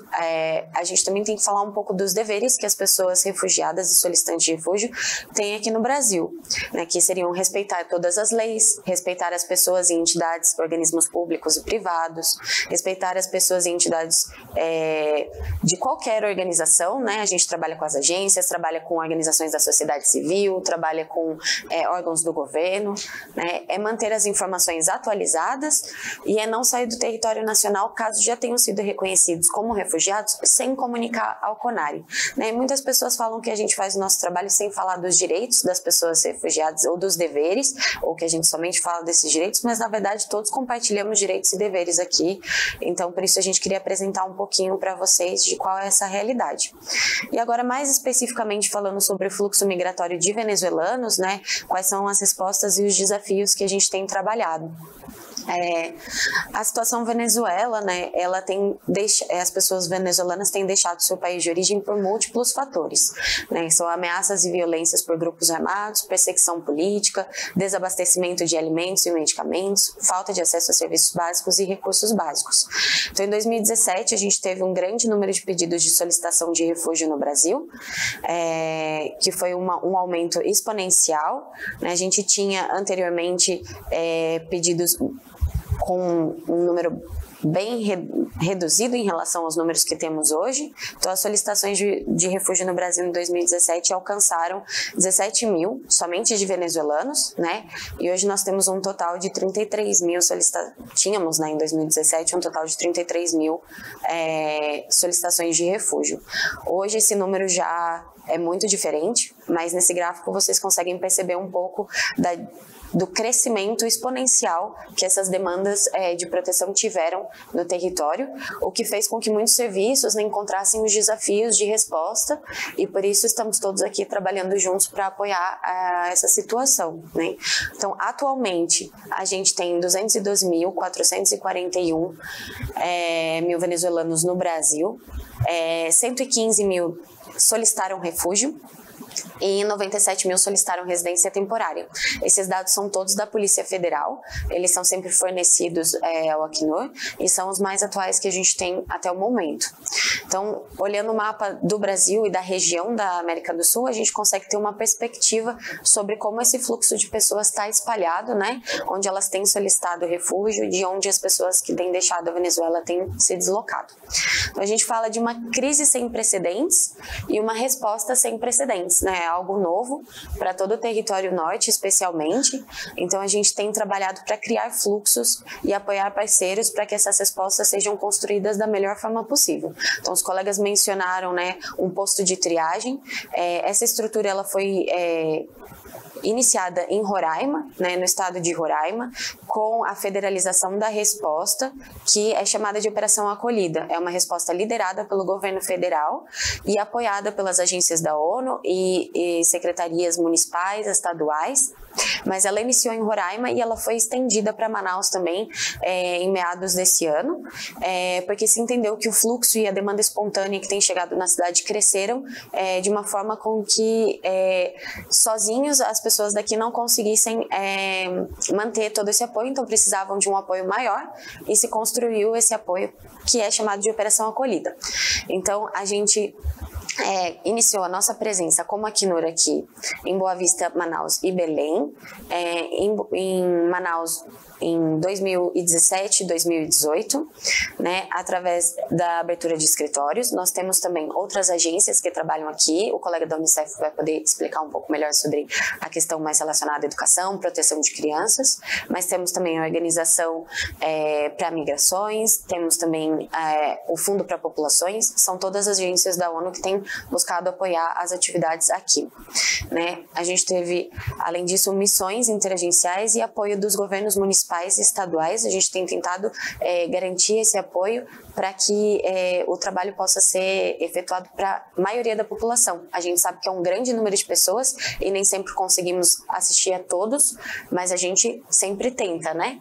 a gente também tem que falar um pouco dos deveres que as pessoas refugiadas e solicitantes de refúgio têm aqui no Brasil, né, que seriam respeitar todas as leis, respeitar as pessoas e entidades, organismos públicos e privados, respeitar as pessoas e entidades de qualquer organização, né? A gente trabalha com as agências, trabalha com organizações da sociedade civil, trabalha com órgãos do governo, né? Manter as informações atualizadas e não sair do território nacional caso já tenham sido reconhecidos como refugiados sem comunicar ao CONARE, né? Muitas pessoas falam que a gente faz o nosso trabalho sem falar dos direitos das pessoas refugiadas ou dos deveres, ou que a gente somente fala desses direitos, mas na verdade todos compartilhamos direitos e deveres aqui, então por isso a gente queria apresentar um pouquinho para vocês de qual é essa realidade. E agora mais especificamente falando sobre o fluxo migratório de venezuelanos, né? Quais são as respostas e os desafios que a gente tem trabalhado. A situação Venezuela, né, as pessoas venezuelanas têm deixado seu país de origem por múltiplos fatores, né, são ameaças e violências por grupos armados, perseguição política, desabastecimento de alimentos e medicamentos, falta de acesso a serviços básicos e recursos básicos. Então, em 2017, a gente teve um grande número de pedidos de solicitação de refúgio no Brasil, que foi um aumento exponencial, né, a gente tinha anteriormente pedidos com um número bem reduzido em relação aos números que temos hoje. Então, as solicitações de refúgio no Brasil em 2017 alcançaram 17 mil, somente de venezuelanos, né? E hoje nós temos um total de 33 mil tínhamos, né, em 2017, um total de 33 mil solicitações de refúgio. Hoje esse número já é muito diferente, mas nesse gráfico vocês conseguem perceber um pouco do crescimento exponencial que essas demandas de proteção tiveram no território, o que fez com que muitos serviços encontrassem os desafios de resposta, e por isso estamos todos aqui trabalhando juntos para apoiar essa situação, né? Então, atualmente, a gente tem 212.441 mil venezuelanos no Brasil, 115 mil solicitaram refúgio, e 97 mil solicitaram residência temporária. Esses dados são todos da Polícia Federal, eles são sempre fornecidos ao Acnur e são os mais atuais que a gente tem até o momento. Então, olhando o mapa do Brasil e da região da América do Sul, a gente consegue ter uma perspectiva sobre como esse fluxo de pessoas está espalhado, né? Onde elas têm solicitado refúgio, de onde as pessoas que têm deixado a Venezuela têm se deslocado. Então, a gente fala de uma crise sem precedentes e uma resposta sem precedentes, né? É algo novo para todo o território norte, especialmente. Então, a gente tem trabalhado para criar fluxos e apoiar parceiros para que essas respostas sejam construídas da melhor forma possível. Então, os colegas mencionaram, né, um posto de triagem. Essa estrutura ela foi iniciada em Roraima, né, no estado de Roraima, com a federalização da resposta, que é chamada de Operação Acolhida. É uma resposta liderada pelo governo federal e apoiada pelas agências da ONU e secretarias municipais, estaduais, mas ela iniciou em Roraima e ela foi estendida para Manaus também em meados desse ano, porque se entendeu que o fluxo e a demanda espontânea que tem chegado na cidade cresceram de uma forma com que sozinhos as pessoas daqui não conseguissem manter todo esse apoio, então precisavam de um apoio maior e se construiu esse apoio que é chamado de Operação Acolhida. Então a gente iniciou a nossa presença como Acnur aqui em Boa Vista, Manaus e Belém, em Manaus em 2017 e 2018, né, através da abertura de escritórios. Nós temos também outras agências que trabalham aqui, o colega da Unicef vai poder explicar um pouco melhor sobre a questão mais relacionada à educação, proteção de crianças, mas temos também a organização para migrações, temos também o Fundo para Populações, são todas as agências da ONU que têm buscado apoiar as atividades aqui, né. A gente teve, além disso, missões interagenciais e apoio dos governos municipais e estaduais. A gente tem tentado garantir esse apoio para que o trabalho possa ser efetuado para a maioria da população. A gente sabe que é um grande número de pessoas e nem sempre conseguimos assistir a todos, mas a gente sempre tenta, né?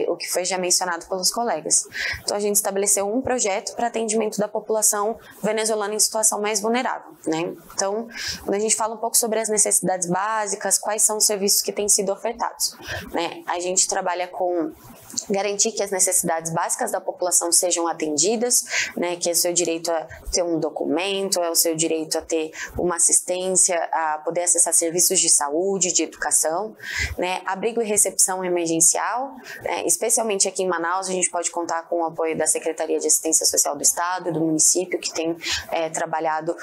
O que foi já mencionado pelos colegas. Então a gente estabeleceu um projeto para atendimento da população venezuelana em situação mais vulnerável, né? Então, quando a gente fala um pouco sobre as necessidades básicas, quais são os serviços que têm sido ofertados, né? A gente trabalha com garantir que as necessidades básicas da população sejam atendidas, né, que é o seu direito a ter um documento, é o seu direito a ter uma assistência, a poder acessar serviços de saúde, de educação, né, abrigo e recepção emergencial, né, especialmente aqui em Manaus a gente pode contar com o apoio da Secretaria de Assistência Social do Estado, do município, que tem trabalhado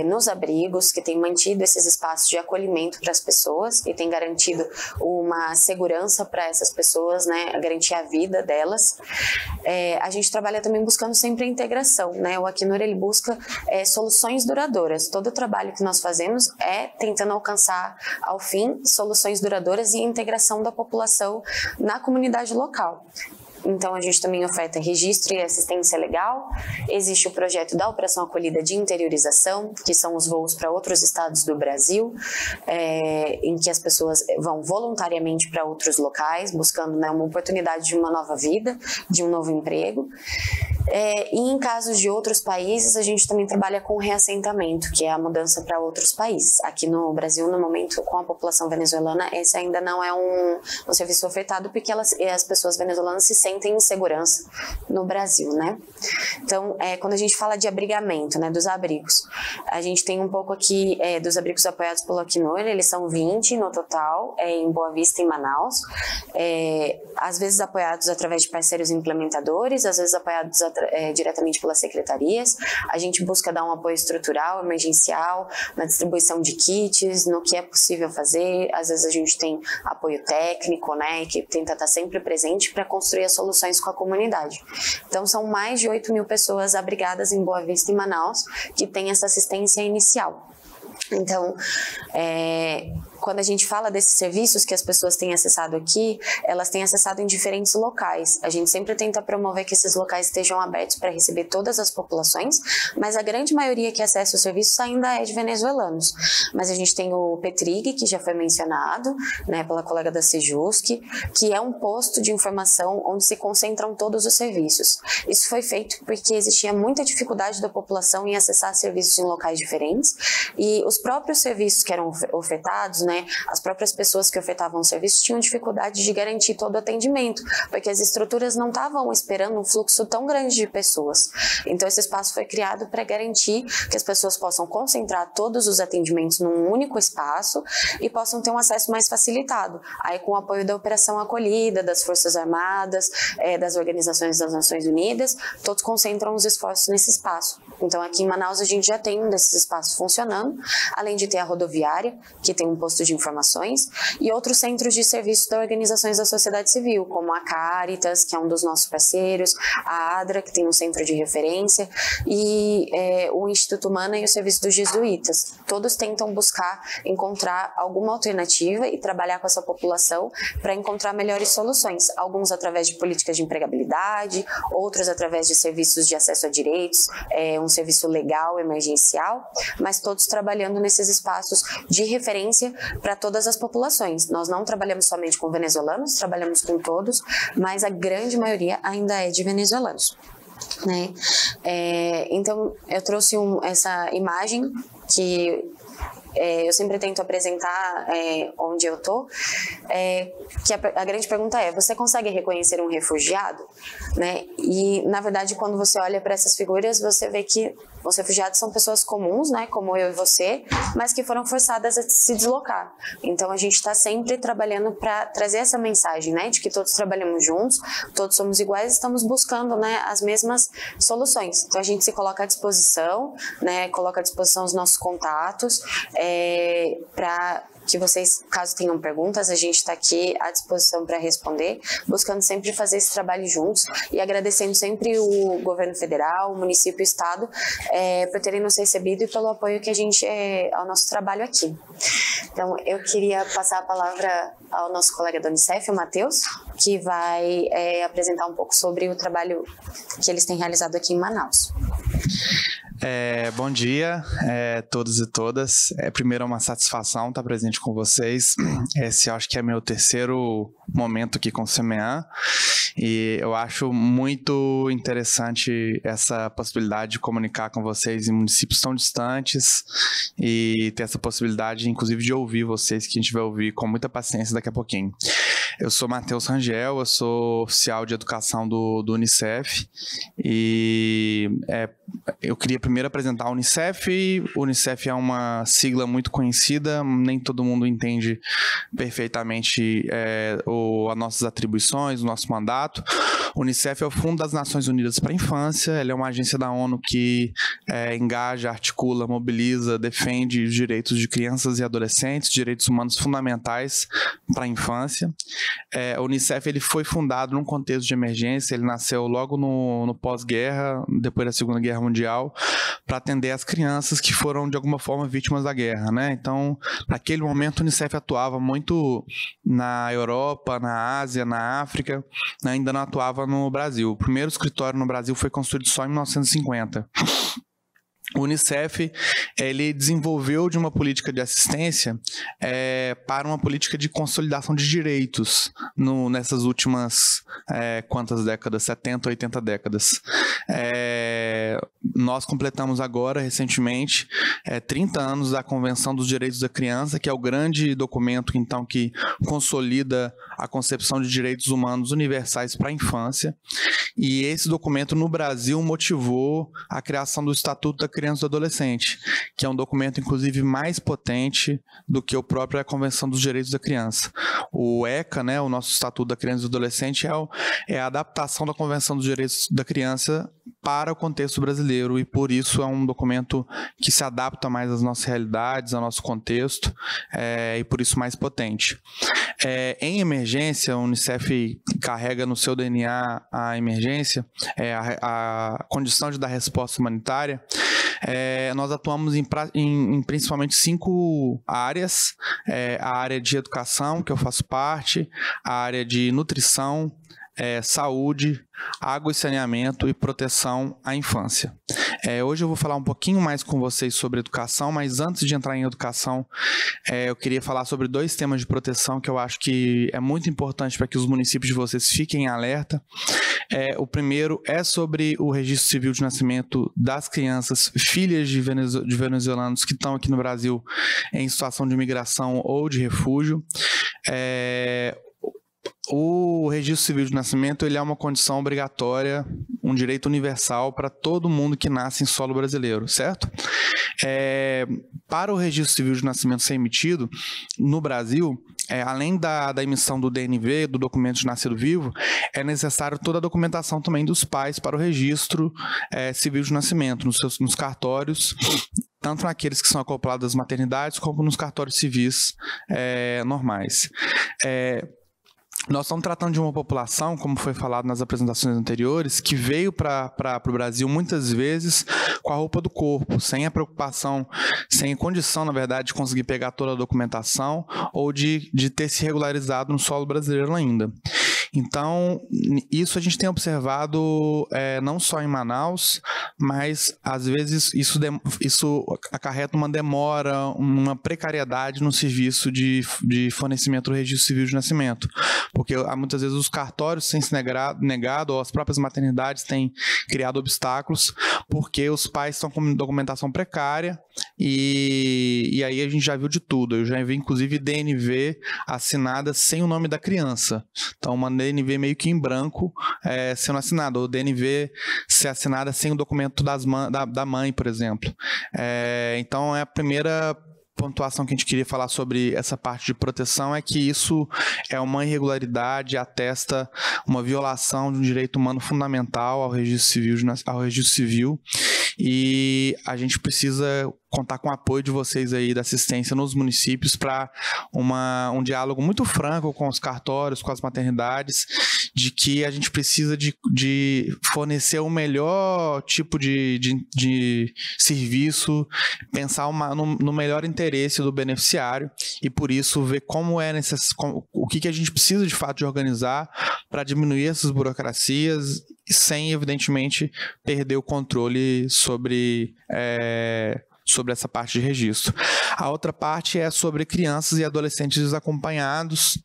nos abrigos, que tem mantido esses espaços de acolhimento para as pessoas e tem garantido uma segurança para essas pessoas, né, garantir a vida delas. A gente trabalha também buscando sempre a integração, né? O Acnur, ele busca soluções duradouras. Todo o trabalho que nós fazemos é tentando alcançar ao fim soluções duradouras e integração da população na comunidade local. Então, a gente também oferta registro e assistência legal. Existe o projeto da Operação Acolhida de Interiorização, que são os voos para outros estados do Brasil, em que as pessoas vão voluntariamente para outros locais, buscando, né, uma oportunidade de uma nova vida, de um novo emprego. E em casos de outros países, a gente também trabalha com reassentamento, que é a mudança para outros países. Aqui no Brasil, no momento, com a população venezuelana, esse ainda não é um serviço ofertado, porque as pessoas venezuelanas se sentem em segurança no Brasil, né? Então, quando a gente fala de abrigamento, né, dos abrigos, a gente tem um pouco aqui dos abrigos apoiados pelo Acnur, eles são 20 no total, em Boa Vista e Manaus, às vezes apoiados através de parceiros implementadores, às vezes apoiados diretamente pelas secretarias. A gente busca dar um apoio estrutural, emergencial, na distribuição de kits, no que é possível fazer. Às vezes a gente tem apoio técnico, né, que tenta estar sempre presente para construir as soluções com a comunidade. Então são mais de 8 mil pessoas abrigadas em Boa Vista e Manaus que têm essa assistência inicial. Então, quando a gente fala desses serviços que as pessoas têm acessado aqui, elas têm acessado em diferentes locais. A gente sempre tenta promover que esses locais estejam abertos para receber todas as populações, mas a grande maioria que acessa os serviços ainda é de venezuelanos. Mas a gente tem o Petrig, que já foi mencionado, né, pela colega da Sejusc, que é um posto de informação onde se concentram todos os serviços. Isso foi feito porque existia muita dificuldade da população em acessar serviços em locais diferentes, e os próprios serviços que eram ofertados, né, as próprias pessoas que ofertavam o serviço tinham dificuldade de garantir todo o atendimento, porque as estruturas não estavam esperando um fluxo tão grande de pessoas. Então esse espaço foi criado para garantir que as pessoas possam concentrar todos os atendimentos num único espaço e possam ter um acesso mais facilitado. Aí, com o apoio da Operação Acolhida, das Forças Armadas, das organizações das Nações Unidas, todos concentram os esforços nesse espaço. Então aqui em Manaus a gente já tem um desses espaços funcionando, além de ter a rodoviária, que tem um posto de informações, e outros centros de serviço das organizações da sociedade civil, como a Caritas, que é um dos nossos parceiros, a ADRA, que tem um centro de referência, e o Instituto Humana e o Serviço dos Jesuítas. Todos tentam buscar encontrar alguma alternativa e trabalhar com essa população para encontrar melhores soluções, alguns através de políticas de empregabilidade, outros através de serviços de acesso a direitos, um serviço legal, emergencial, mas todos trabalhando nesses espaços de referência para todas as populações. Nós não trabalhamos somente com venezuelanos, trabalhamos com todos, mas a grande maioria ainda é de venezuelanos, né? Então, eu trouxe essa imagem que eu sempre tento apresentar onde eu estou, que a grande pergunta é: você consegue reconhecer um refugiado? Né? E, na verdade, quando você olha para essas figuras, você vê que os refugiados são pessoas comuns, né, como eu e você, mas que foram forçadas a se deslocar. Então, a gente está sempre trabalhando para trazer essa mensagem, né, de que todos trabalhamos juntos, todos somos iguais, estamos buscando, né, as mesmas soluções. Então, a gente se coloca à disposição, né, coloca à disposição os nossos contatos, para que vocês, caso tenham perguntas, a gente está aqui à disposição para responder, buscando sempre fazer esse trabalho juntos e agradecendo sempre o governo federal, o município e o estado por terem nos recebido e pelo apoio que a gente ao nosso trabalho aqui. Então, eu queria passar a palavra ao nosso colega do Unicef, o Matheus, que vai apresentar um pouco sobre o trabalho que eles têm realizado aqui em Manaus. Bom dia a todos e todas. Primeiro, é uma satisfação estar presente com vocês. Esse acho que é meu terceiro momento aqui com o CMEA e eu acho muito interessante essa possibilidade de comunicar com vocês em municípios tão distantes e ter essa possibilidade, inclusive, de ouvir vocês, que a gente vai ouvir com muita paciência daqui a pouquinho. Eu sou Matheus Rangel, eu sou oficial de educação do Unicef e eu queria primeiro apresentar a Unicef. O Unicef é uma sigla muito conhecida, nem todo mundo entende perfeitamente as nossas atribuições, o nosso mandato. O Unicef é o Fundo das Nações Unidas para a Infância, ele é uma agência da ONU que engaja, articula, mobiliza, defende os direitos de crianças e adolescentes, direitos humanos fundamentais para a infância. O Unicef ele foi fundado num contexto de emergência, ele nasceu logo no pós-guerra, depois da Segunda Guerra Mundial, para atender as crianças que foram de alguma forma vítimas da guerra, né? Então, naquele momento o Unicef atuava muito na Europa, na Ásia, na África, né? Ainda não atuava no Brasil. O primeiro escritório no Brasil foi construído só em 1950. O Unicef ele desenvolveu de uma política de assistência para uma política de consolidação de direitos nessas últimas quantas décadas? 70, 80 décadas. Nós completamos agora, recentemente, 30 anos da Convenção dos Direitos da Criança, que é o grande documento, então, que consolida a concepção de direitos humanos universais para a infância. E esse documento, no Brasil, motivou a criação do Estatuto da Criança e do Adolescente, que é um documento, inclusive, mais potente do que a própria Convenção dos Direitos da Criança. O ECA, né, o nosso Estatuto da Criança e do Adolescente, é a adaptação da Convenção dos Direitos da Criança para o contexto brasileiro, e por isso é um documento que se adapta mais às nossas realidades, ao nosso contexto, e por isso mais potente. Em emergência, a Unicef carrega no seu DNA a emergência, a condição de dar resposta humanitária. Nós atuamos em principalmente 5 áreas: a área de educação, que eu faço parte, a área de nutrição, saúde, água e saneamento e proteção à infância. Hoje eu vou falar um pouquinho mais com vocês sobre educação, mas antes de entrar em educação, eu queria falar sobre 2 temas de proteção que eu acho que é muito importante para que os municípios de vocês fiquem em alerta. O primeiro é sobre o registro civil de nascimento das crianças filhas de venezuelanos que estão aqui no Brasil em situação de imigração ou de refúgio. O registro civil de nascimento ele é uma condição obrigatória, um direito universal para todo mundo que nasce em solo brasileiro, certo? Para o registro civil de nascimento ser emitido no Brasil, além da emissão do DNV, do documento de nascido vivo, é necessário toda a documentação também dos pais para o registro civil de nascimento, nos cartórios tanto naqueles que são acoplados às maternidades, como nos cartórios civis normais. Nós estamos tratando de uma população, como foi falado nas apresentações anteriores, que veio para o Brasil muitas vezes com a roupa do corpo, sem a preocupação, sem a condição, na verdade, de conseguir pegar toda a documentação ou de ter se regularizado no solo brasileiro ainda. Então, isso a gente tem observado não só em Manaus, mas às vezes isso acarreta uma demora, uma precariedade no serviço de fornecimento do registro civil de nascimento, porque muitas vezes os cartórios têm se negado, ou as próprias maternidades têm criado obstáculos, porque os pais estão com documentação precária, e aí a gente já viu de tudo. Eu já vi inclusive DNV assinada sem o nome da criança, então uma DNV meio que em branco sendo assinada, ou DNV ser assinada sem o documento da mãe, por exemplo. Então é a primeira pontuação que a gente queria falar sobre essa parte de proteção, é que isso é uma irregularidade, atesta uma violação de um direito humano fundamental ao registro civil, e a gente precisa contar com o apoio de vocês aí da assistência nos municípios para um diálogo muito franco com os cartórios, com as maternidades, de que a gente precisa de fornecer o melhor tipo de serviço, pensar no melhor interesse do beneficiário, e por isso ver o que a gente precisa de fato de organizar para diminuir essas burocracias, sem, evidentemente, perder o controle sobre essa parte de registro. A outra parte é sobre crianças e adolescentes desacompanhados.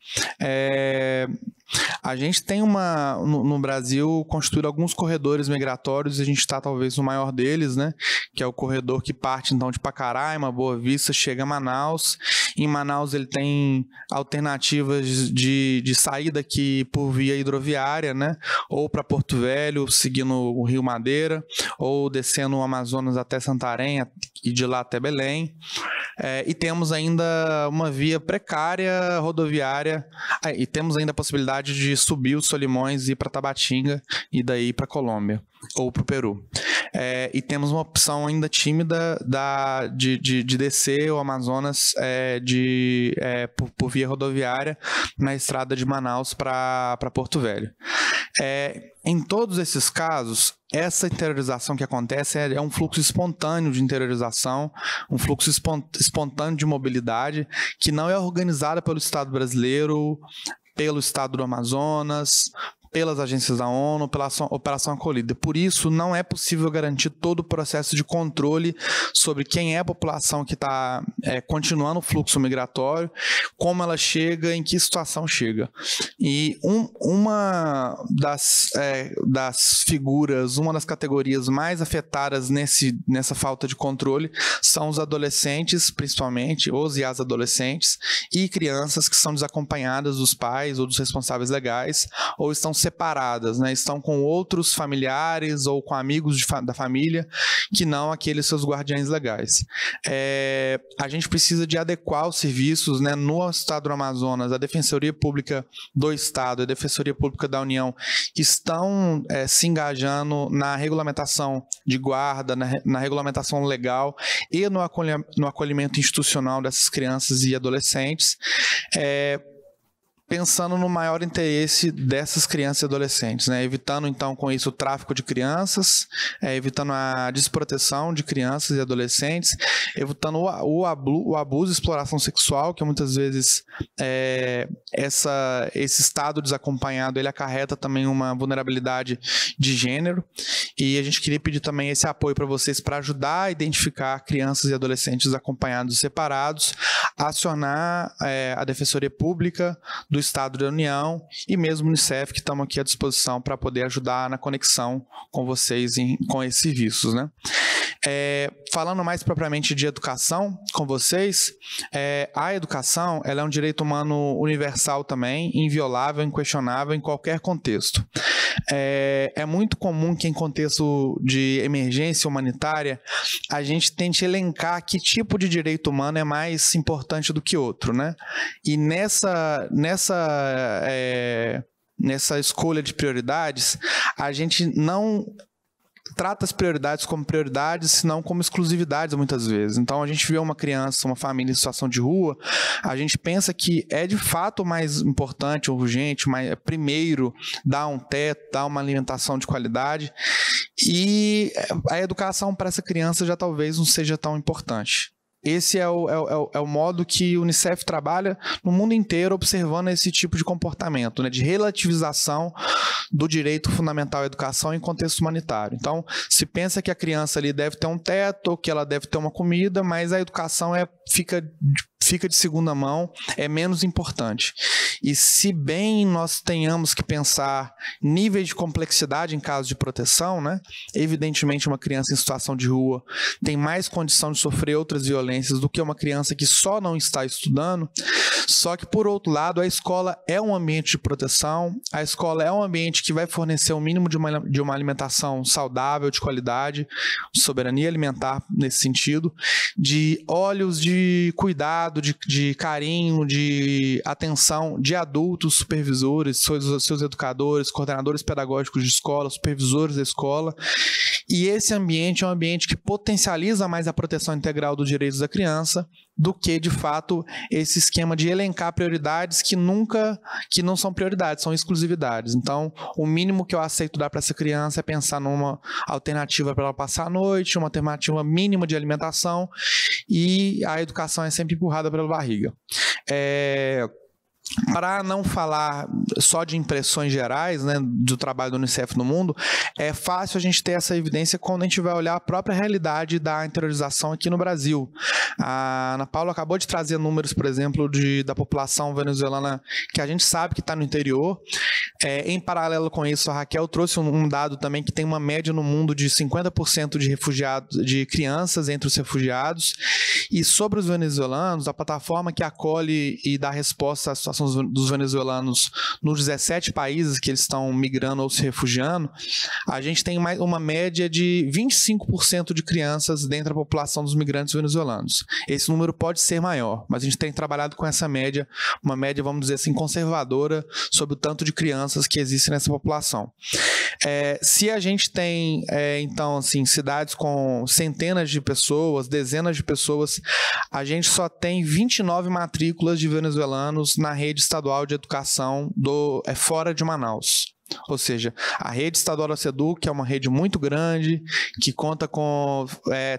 A gente tem no Brasil, constituído alguns corredores migratórios, e a gente está talvez no maior deles, né? Que é o corredor que parte então de Pacaraima, Boa Vista, chega a Manaus. Em Manaus ele tem alternativas de saída aqui por via hidroviária, né? Ou para Porto Velho, seguindo o Rio Madeira, ou descendo o Amazonas até Santarém e de lá até Belém. E temos ainda uma via precária rodoviária, e temos ainda a possibilidade de subir os Solimões e ir para Tabatinga, e daí para Colômbia ou para o Peru. E temos uma opção ainda tímida de descer o Amazonas por via rodoviária na estrada de Manaus para Porto Velho. Em todos esses casos, essa interiorização que acontece é um fluxo espontâneo de interiorização, um fluxo espontâneo de mobilidade, que não é organizada pelo Estado brasileiro, pelo Estado do Amazonas, pelas agências da ONU, pela Operação Acolhida. Por isso, não é possível garantir todo o processo de controle sobre quem é a população que está continuando o fluxo migratório, como ela chega, em que situação chega. E uma das figuras, uma das categorias mais afetadas nessa falta de controle são os adolescentes, principalmente, os e as adolescentes, e crianças que são desacompanhadas dos pais ou dos responsáveis legais, ou estão separadas, né? Estão com outros familiares ou com amigos da família, que não aqueles seus guardiães legais. A gente precisa de adequar os serviços, né? No Estado do Amazonas, a Defensoria Pública do Estado e a Defensoria Pública da União estão se engajando na regulamentação de guarda, na regulamentação legal e no acolhimento institucional dessas crianças e adolescentes, pensando no maior interesse dessas crianças e adolescentes, né? Evitando, então, com isso, o tráfico de crianças, evitando a desproteção de crianças e adolescentes, evitando o abuso e exploração sexual, que muitas vezes esse estado desacompanhado, ele acarreta também uma vulnerabilidade de gênero, e a gente queria pedir também esse apoio para vocês para ajudar a identificar crianças e adolescentes acompanhados e separados, acionar a Defensoria Pública do Estado da União e mesmo o Unicef, que estamos aqui à disposição para poder ajudar na conexão com vocês com esses serviços, né? Falando mais propriamente de educação com vocês, a educação ela é um direito humano universal também, inviolável, inquestionável em qualquer contexto. É muito comum que em contexto de emergência humanitária a gente tente elencar que tipo de direito humano é mais importante do que outro, né? E nessa escolha de prioridades, a gente não trata as prioridades como prioridades, senão como exclusividades muitas vezes. Então a gente vê uma criança, uma família em situação de rua, a gente pensa que é de fato mais importante, urgente, primeiro dar um teto, dar uma alimentação de qualidade, e a educação para essa criança já talvez não seja tão importante. Esse é o modo que o Unicef trabalha no mundo inteiro, observando esse tipo de comportamento, né, de relativização do direito fundamental à educação em contexto humanitário. Então, se pensa que a criança ali deve ter um teto, ou que ela deve ter uma comida, mas a educação fica de segunda mão, é menos importante. E se bem nós tenhamos que pensar níveis de complexidade em caso de proteção, né? Evidentemente uma criança em situação de rua tem mais condição de sofrer outras violências do que uma criança que só não está estudando, só que por outro lado a escola é um ambiente de proteção, a escola é um ambiente que vai fornecer o mínimo de uma alimentação saudável, de qualidade, soberania alimentar nesse sentido, de olhos de cuidado, de carinho, de atenção de adultos, supervisores, seus educadores, coordenadores pedagógicos de escola, supervisores da escola. E esse ambiente é um ambiente que potencializa mais a proteção integral dos direitos da criança do que, de fato, esse esquema de elencar prioridades que não são prioridades, são exclusividades. Então, o mínimo que eu aceito dar para essa criança é pensar numa alternativa para ela passar a noite, uma alternativa mínima de alimentação, e a educação é sempre empurrada pela barriga. Para não falar só de impressões gerais, né, do trabalho do Unicef no mundo, é fácil a gente ter essa evidência quando a gente vai olhar a própria realidade da interiorização aqui no Brasil. A Ana Paula acabou de trazer números, por exemplo, da população venezuelana que a gente sabe que está no interior. Em paralelo com isso, a Raquel trouxe um dado também que tem uma média no mundo de 50% de refugiados, de crianças entre os refugiados. E sobre os venezuelanos, a plataforma que acolhe e dá resposta à situação dos venezuelanos nos 17 países que eles estão migrando ou se refugiando, a gente tem uma média de 25% de crianças dentro da população dos migrantes venezuelanos. Esse número pode ser maior, mas a gente tem trabalhado com essa média, uma média, vamos dizer assim, conservadora sobre o tanto de crianças que existem nessa população. Se a gente tem, então, assim, cidades com centenas de pessoas, dezenas de pessoas, a gente só tem 29 matrículas de venezuelanos na rede estadual de educação fora de Manaus. Ou seja, a rede estadual da SEDUC é uma rede muito grande, que conta com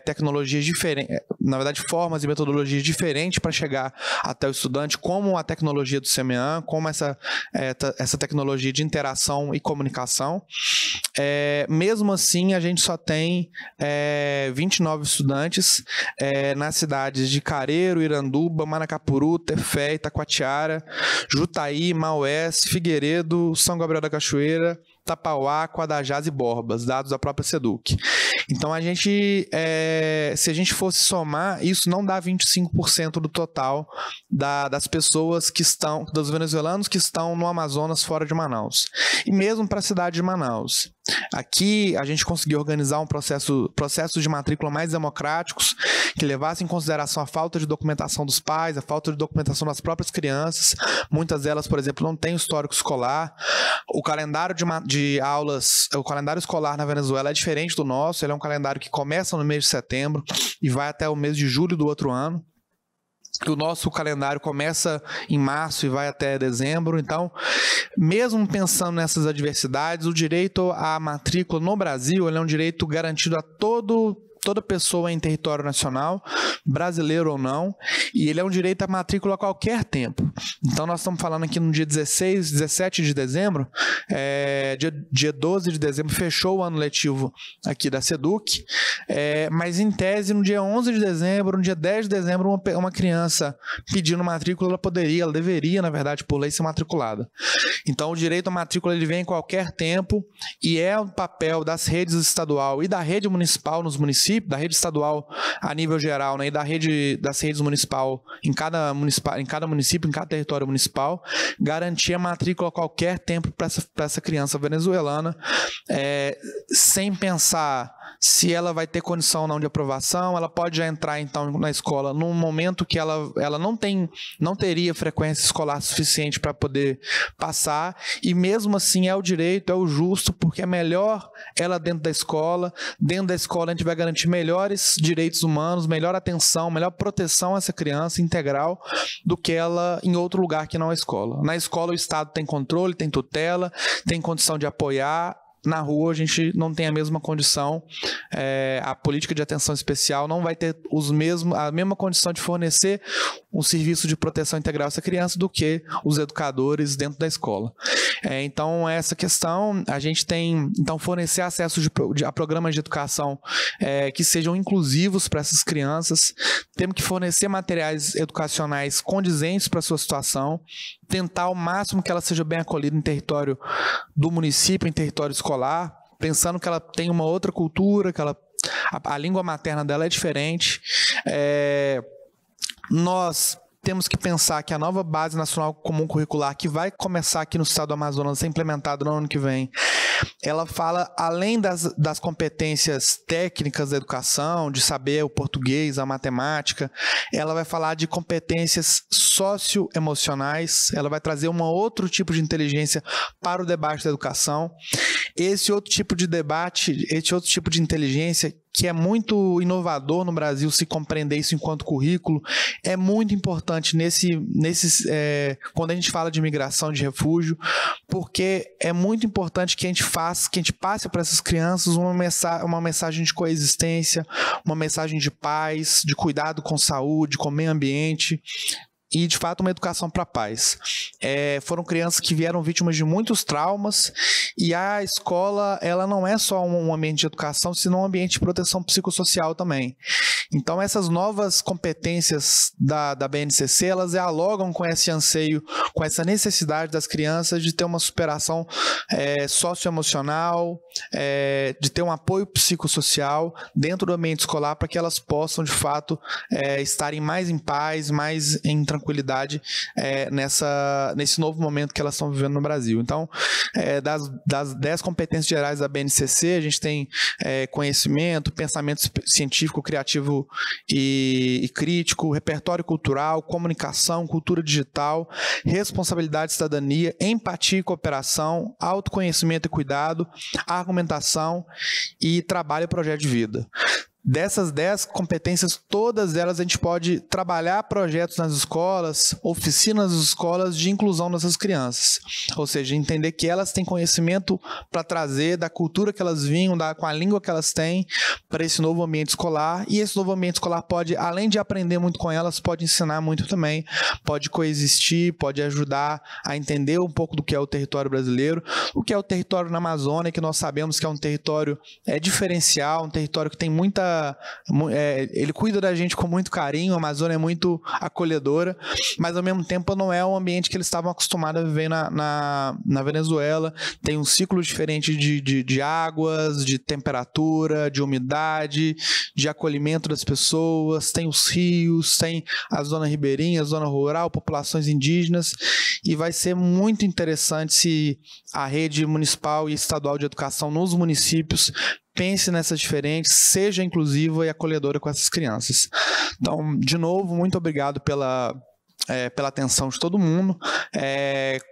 tecnologias diferentes, na verdade formas e metodologias diferentes para chegar até o estudante, como a tecnologia do CMEAN, como essa tecnologia de interação e comunicação. Mesmo assim, a gente só tem 29 estudantes nas cidades de Careiro, Iranduba, Manacapuru, Tefé, Itacoatiara, Jutaí, Maués, Figueiredo, São Gabriel da Cachoeira, Tapauá, Quadajás e Borbas, dados da própria SEDUC. Então, se a gente fosse somar, isso não dá 25% do total das pessoas dos venezuelanos que estão no Amazonas fora de Manaus. E mesmo para a cidade de Manaus. Aqui, a gente conseguiu organizar processos de matrícula mais democráticos, que levassem em consideração a falta de documentação dos pais, a falta de documentação das próprias crianças. Muitas delas, por exemplo, não têm histórico escolar. O calendário de aulas, o calendário escolar na Venezuela é diferente do nosso. Ele é um calendário que começa no mês de setembro e vai até o mês de julho do outro ano. O nosso calendário começa em março e vai até dezembro. Então, mesmo pensando nessas adversidades, o direito à matrícula no Brasil ele é um direito garantido a toda pessoa em território nacional, brasileiro ou não, e ele é um direito à matrícula a qualquer tempo. Então, nós estamos falando aqui no dia 17 de dezembro, dia 12 de dezembro, fechou o ano letivo aqui da SEDUC, mas em tese, no dia 11 de dezembro, no dia 10 de dezembro, uma criança pedindo matrícula, ela deveria, na verdade, por lei, ser matriculada. Então, o direito à matrícula ele vem em qualquer tempo e é o papel das redes estadual e da rede municipal nos municípios, da rede estadual a nível geral, né, e das redes municipal em cada município, em cada território municipal, garantir a matrícula a qualquer tempo para essa criança venezuelana, sem pensar se ela vai ter condição ou não de aprovação. Ela pode já entrar, então, na escola num momento que ela não teria frequência escolar suficiente para poder passar, e mesmo assim é o direito, é o justo, porque é melhor ela dentro da escola a gente vai garantir melhores direitos humanos, melhor atenção, melhor proteção a essa criança integral do que ela em outro lugar que não a escola. Na escola o Estado tem controle, tem tutela, tem condição de apoiar. Na rua a gente não tem a mesma condição, a política de atenção especial não vai ter a mesma condição de fornecer um serviço de proteção integral a essa criança do que os educadores dentro da escola. Então, essa questão, a gente tem, então, fornecer acesso a programas de educação que sejam inclusivos para essas crianças, temos que fornecer materiais educacionais condizentes para a sua situação, tentar ao máximo que ela seja bem acolhida em território do município, em território escolar, pensando que ela tem uma outra cultura, que a língua materna dela é diferente. Nós temos que pensar que a nova Base Nacional Comum Curricular, que vai começar aqui no estado do Amazonas, a ser implementada no ano que vem, ela fala, além das competências técnicas da educação, de saber o português, a matemática, ela vai falar de competências socioemocionais, ela vai trazer um outro tipo de inteligência para o debate da educação. Esse outro tipo de debate, esse outro tipo de inteligência, que é muito inovador no Brasil, se compreender isso enquanto currículo, é muito importante quando a gente fala de migração, de refúgio, porque é muito importante que a gente passe para essas crianças uma mensagem de coexistência, uma mensagem de paz, de cuidado com saúde, com meio ambiente, e, de fato, uma educação para a paz. Foram crianças que vieram vítimas de muitos traumas, e a escola, ela não é só um ambiente de educação, senão um ambiente de proteção psicossocial também. Então, essas novas competências da BNCC, elas dialogam com esse anseio, com essa necessidade das crianças de ter uma superação socioemocional, de ter um apoio psicossocial dentro do ambiente escolar, para que elas possam, de fato, estarem mais em paz, mais em tranquilidade nesse novo momento que elas estão vivendo no Brasil. Então, das 10 competências gerais da BNCC, a gente tem conhecimento, pensamento científico, criativo e crítico, repertório cultural, comunicação, cultura digital, responsabilidade e cidadania, empatia e cooperação, autoconhecimento e cuidado, argumentação e trabalho e projeto de vida. Dessas 10 competências, todas elas a gente pode trabalhar projetos nas escolas, oficinas nas escolas de inclusão dessas crianças. Ou seja, entender que elas têm conhecimento para trazer da cultura que elas vinham, com a língua que elas têm, para esse novo ambiente escolar. E esse novo ambiente escolar pode, além de aprender muito com elas, pode ensinar muito também, pode coexistir, pode ajudar a entender um pouco do que é o território brasileiro, o que é o território na Amazônia, que nós sabemos que é um território diferencial, um território que tem ele cuida da gente com muito carinho, a Amazônia é muito acolhedora, mas ao mesmo tempo não é um ambiente que eles estavam acostumados a viver na Venezuela. Tem um ciclo diferente de águas, de temperatura, de umidade, de acolhimento das pessoas, tem os rios, tem a zona ribeirinha, a zona rural, populações indígenas, e vai ser muito interessante se a rede municipal e estadual de educação nos municípios pense nessas diferentes, seja inclusiva e acolhedora com essas crianças. Então, de novo, muito obrigado pela atenção de todo mundo.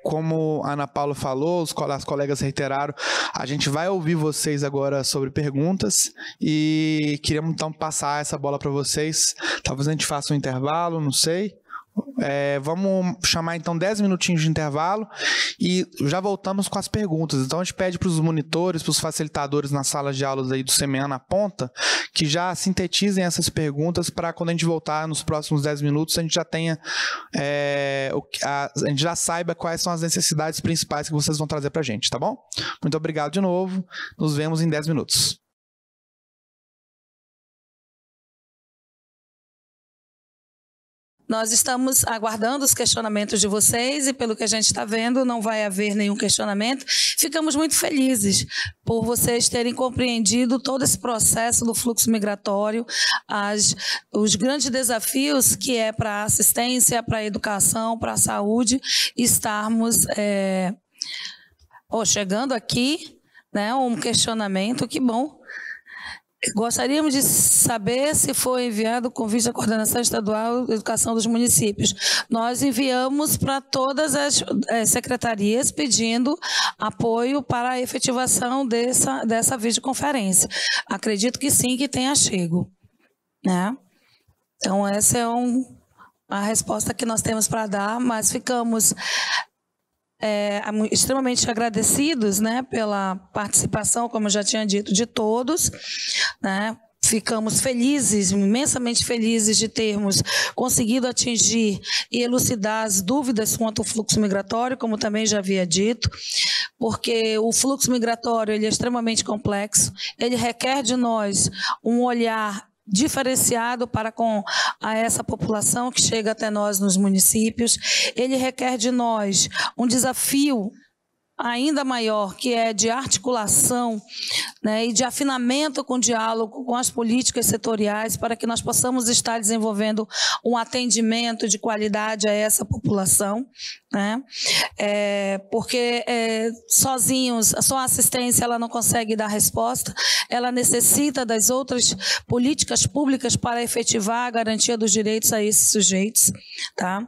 Como a Ana Paula falou, as colegas reiteraram, a gente vai ouvir vocês agora sobre perguntas e queríamos então passar essa bola para vocês. Talvez a gente faça um intervalo, não sei. Vamos chamar então 10 minutinhos de intervalo e já voltamos com as perguntas. Então a gente pede para os monitores, para os facilitadores nas salas de aulas aí do CMEA na ponta, que já sintetizem essas perguntas para quando a gente voltar nos próximos 10 minutos a gente já tenha a gente já saiba quais são as necessidades principais que vocês vão trazer para a gente, tá bom? Muito obrigado de novo, nos vemos em 10 minutos. Nós estamos aguardando os questionamentos de vocês e, pelo que a gente está vendo, não vai haver nenhum questionamento. Ficamos muito felizes por vocês terem compreendido todo esse processo do fluxo migratório, os grandes desafios que é para a assistência, para a educação, para a saúde, estarmos chegando aqui, né, um questionamento, que bom. Gostaríamos de saber se foi enviado o convite da Coordenação Estadual de Educação dos Municípios. Nós enviamos para todas as secretarias pedindo apoio para a efetivação dessa videoconferência. Acredito que sim, que tenha chego, né? Então, essa é a resposta que nós temos para dar, mas ficamos extremamente agradecidos, né, pela participação, como eu já tinha dito, de todos, né? Ficamos felizes, imensamente felizes de termos conseguido atingir e elucidar as dúvidas quanto ao fluxo migratório, como também já havia dito, porque o fluxo migratório ele é extremamente complexo, ele requer de nós um olhar diferenciado para com essa população que chega até nós nos municípios. Ele requer de nós um desafio ainda maior, que é de articulação, né, e de afinamento com o diálogo com as políticas setoriais para que nós possamos estar desenvolvendo um atendimento de qualidade a essa população, né? Porque sozinhos, só a assistência ela não consegue dar resposta, ela necessita das outras políticas públicas para efetivar a garantia dos direitos a esses sujeitos, tá?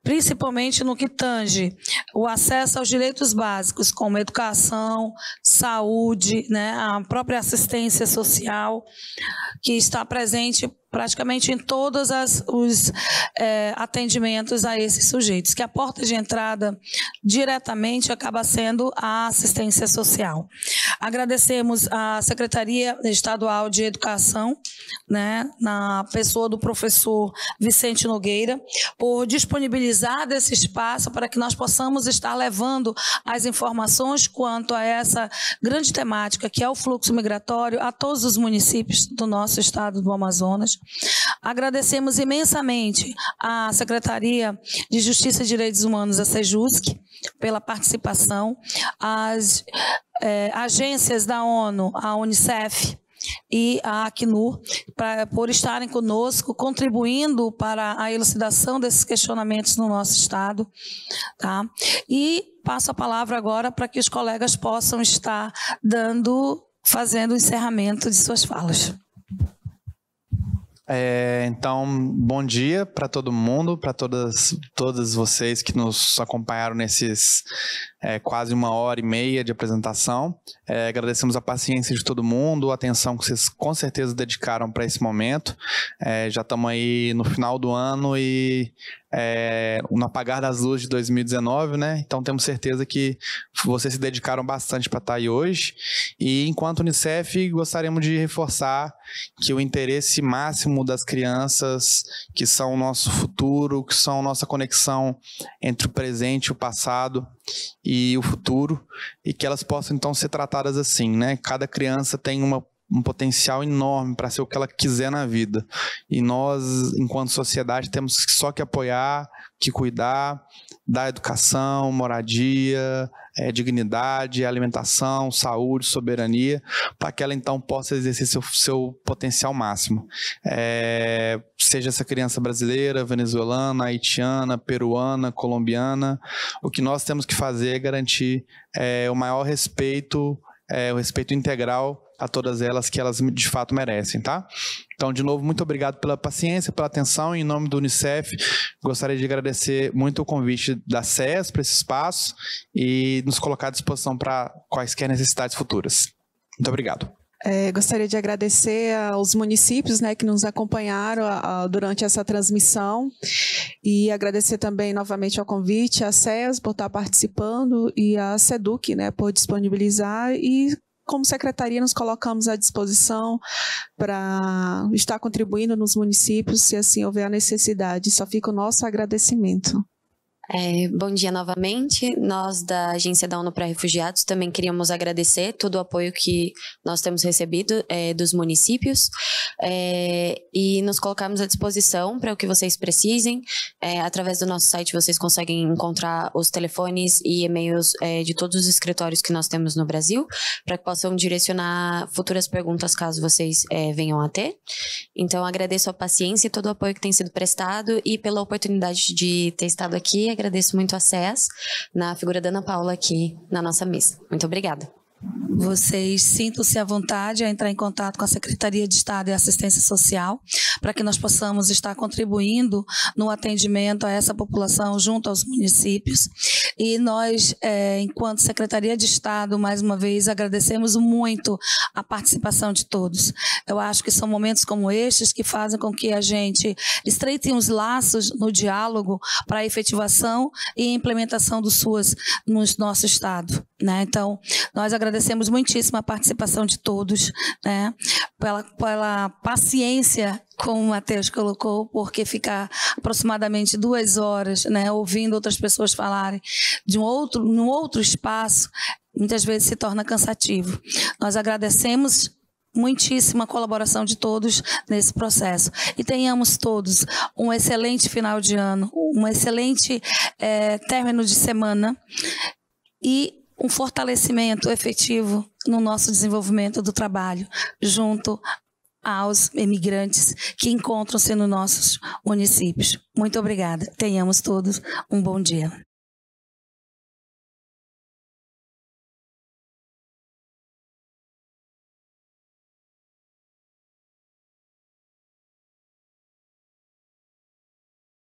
Principalmente no que tange o acesso aos direitos básicos, como educação, saúde, né, a própria assistência social, que está presente praticamente em todos os atendimentos a esses sujeitos, que a porta de entrada diretamente acaba sendo a assistência social. Agradecemos à Secretaria Estadual de Educação, né, na pessoa do professor Vicente Nogueira, por disponibilizar desse espaço para que nós possamos estar levando as informações quanto a essa grande temática, que é o fluxo migratório, a todos os municípios do nosso estado do Amazonas. Agradecemos imensamente à Secretaria de Justiça e Direitos Humanos, a SEJUSC, pela participação, às agências da ONU, a Unicef e a Acnur, por estarem conosco, contribuindo para a elucidação desses questionamentos no nosso estado, tá? E passo a palavra agora para que os colegas possam estar fazendo o encerramento de suas falas. Então, bom dia para todo mundo, para todas vocês que nos acompanharam nesses quase 1h30 de apresentação. Agradecemos a paciência de todo mundo, a atenção que vocês com certeza dedicaram para esse momento. Já estamos aí no final do ano e no apagar das luzes de 2019, né? Então temos certeza que vocês se dedicaram bastante para estar aí hoje. E enquanto Unicef, gostaríamos de reforçar que o interesse máximo das crianças, que são o nosso futuro, que são a nossa conexão entre o presente, o passado e o futuro, e que elas possam então ser tratadas assim, né? Cada criança tem um potencial enorme para ser o que ela quiser na vida. E nós, enquanto sociedade, temos só que apoiar, que cuidar, dar educação, moradia, dignidade, alimentação, saúde, soberania, para que ela então possa exercer seu potencial máximo. Seja essa criança brasileira, venezuelana, haitiana, peruana, colombiana, o que nós temos que fazer é garantir o maior respeito, o respeito integral a todas elas que elas de fato merecem, tá? Então, de novo, muito obrigado pela paciência, pela atenção. Em nome do Unicef, gostaria de agradecer muito o convite da SES para esse espaço e nos colocar à disposição para quaisquer necessidades futuras. Muito obrigado. Gostaria de agradecer aos municípios, né, que nos acompanharam durante essa transmissão e agradecer também novamente ao convite, à SES por estar participando e à SEDUC, né, por disponibilizar, e como secretaria nos colocamos à disposição para estar contribuindo nos municípios se assim houver a necessidade. Só fica o nosso agradecimento. Bom dia novamente. Nós da Agência da ONU para Refugiados também queríamos agradecer todo o apoio que nós temos recebido dos municípios e nos colocamos à disposição para o que vocês precisem. Através do nosso site vocês conseguem encontrar os telefones e e-mails de todos os escritórios que nós temos no Brasil, para que possam direcionar futuras perguntas caso vocês venham a ter. Então agradeço a paciência e todo o apoio que tem sido prestado e pela oportunidade de ter estado aqui. Agradeço muito a SES, na figura da Ana Paula aqui na nossa mesa. Muito obrigada. vocês sintam-se à vontade a entrar em contato com a Secretaria de Estado e Assistência Social, para que nós possamos estar contribuindo no atendimento a essa população junto aos municípios. E nós, enquanto Secretaria de Estado, mais uma vez, agradecemos muito a participação de todos. Eu acho que são momentos como estes que fazem com que a gente estreite os laços no diálogo para a efetivação e implementação do SUAS no nosso Estado, né? Então, nós agradecemos muitíssimo a participação de todos, né? Pela paciência, como o Matheus colocou, porque ficar aproximadamente 2 horas, né, ouvindo outras pessoas falarem num outro espaço, muitas vezes se torna cansativo. Nós agradecemos muitíssimo a colaboração de todos nesse processo. E tenhamos todos um excelente final de ano, um excelente término de semana e um fortalecimento efetivo no nosso desenvolvimento do trabalho, junto aos imigrantes que encontram-se nos nossos municípios. Muito obrigada. Tenhamos todos um bom dia.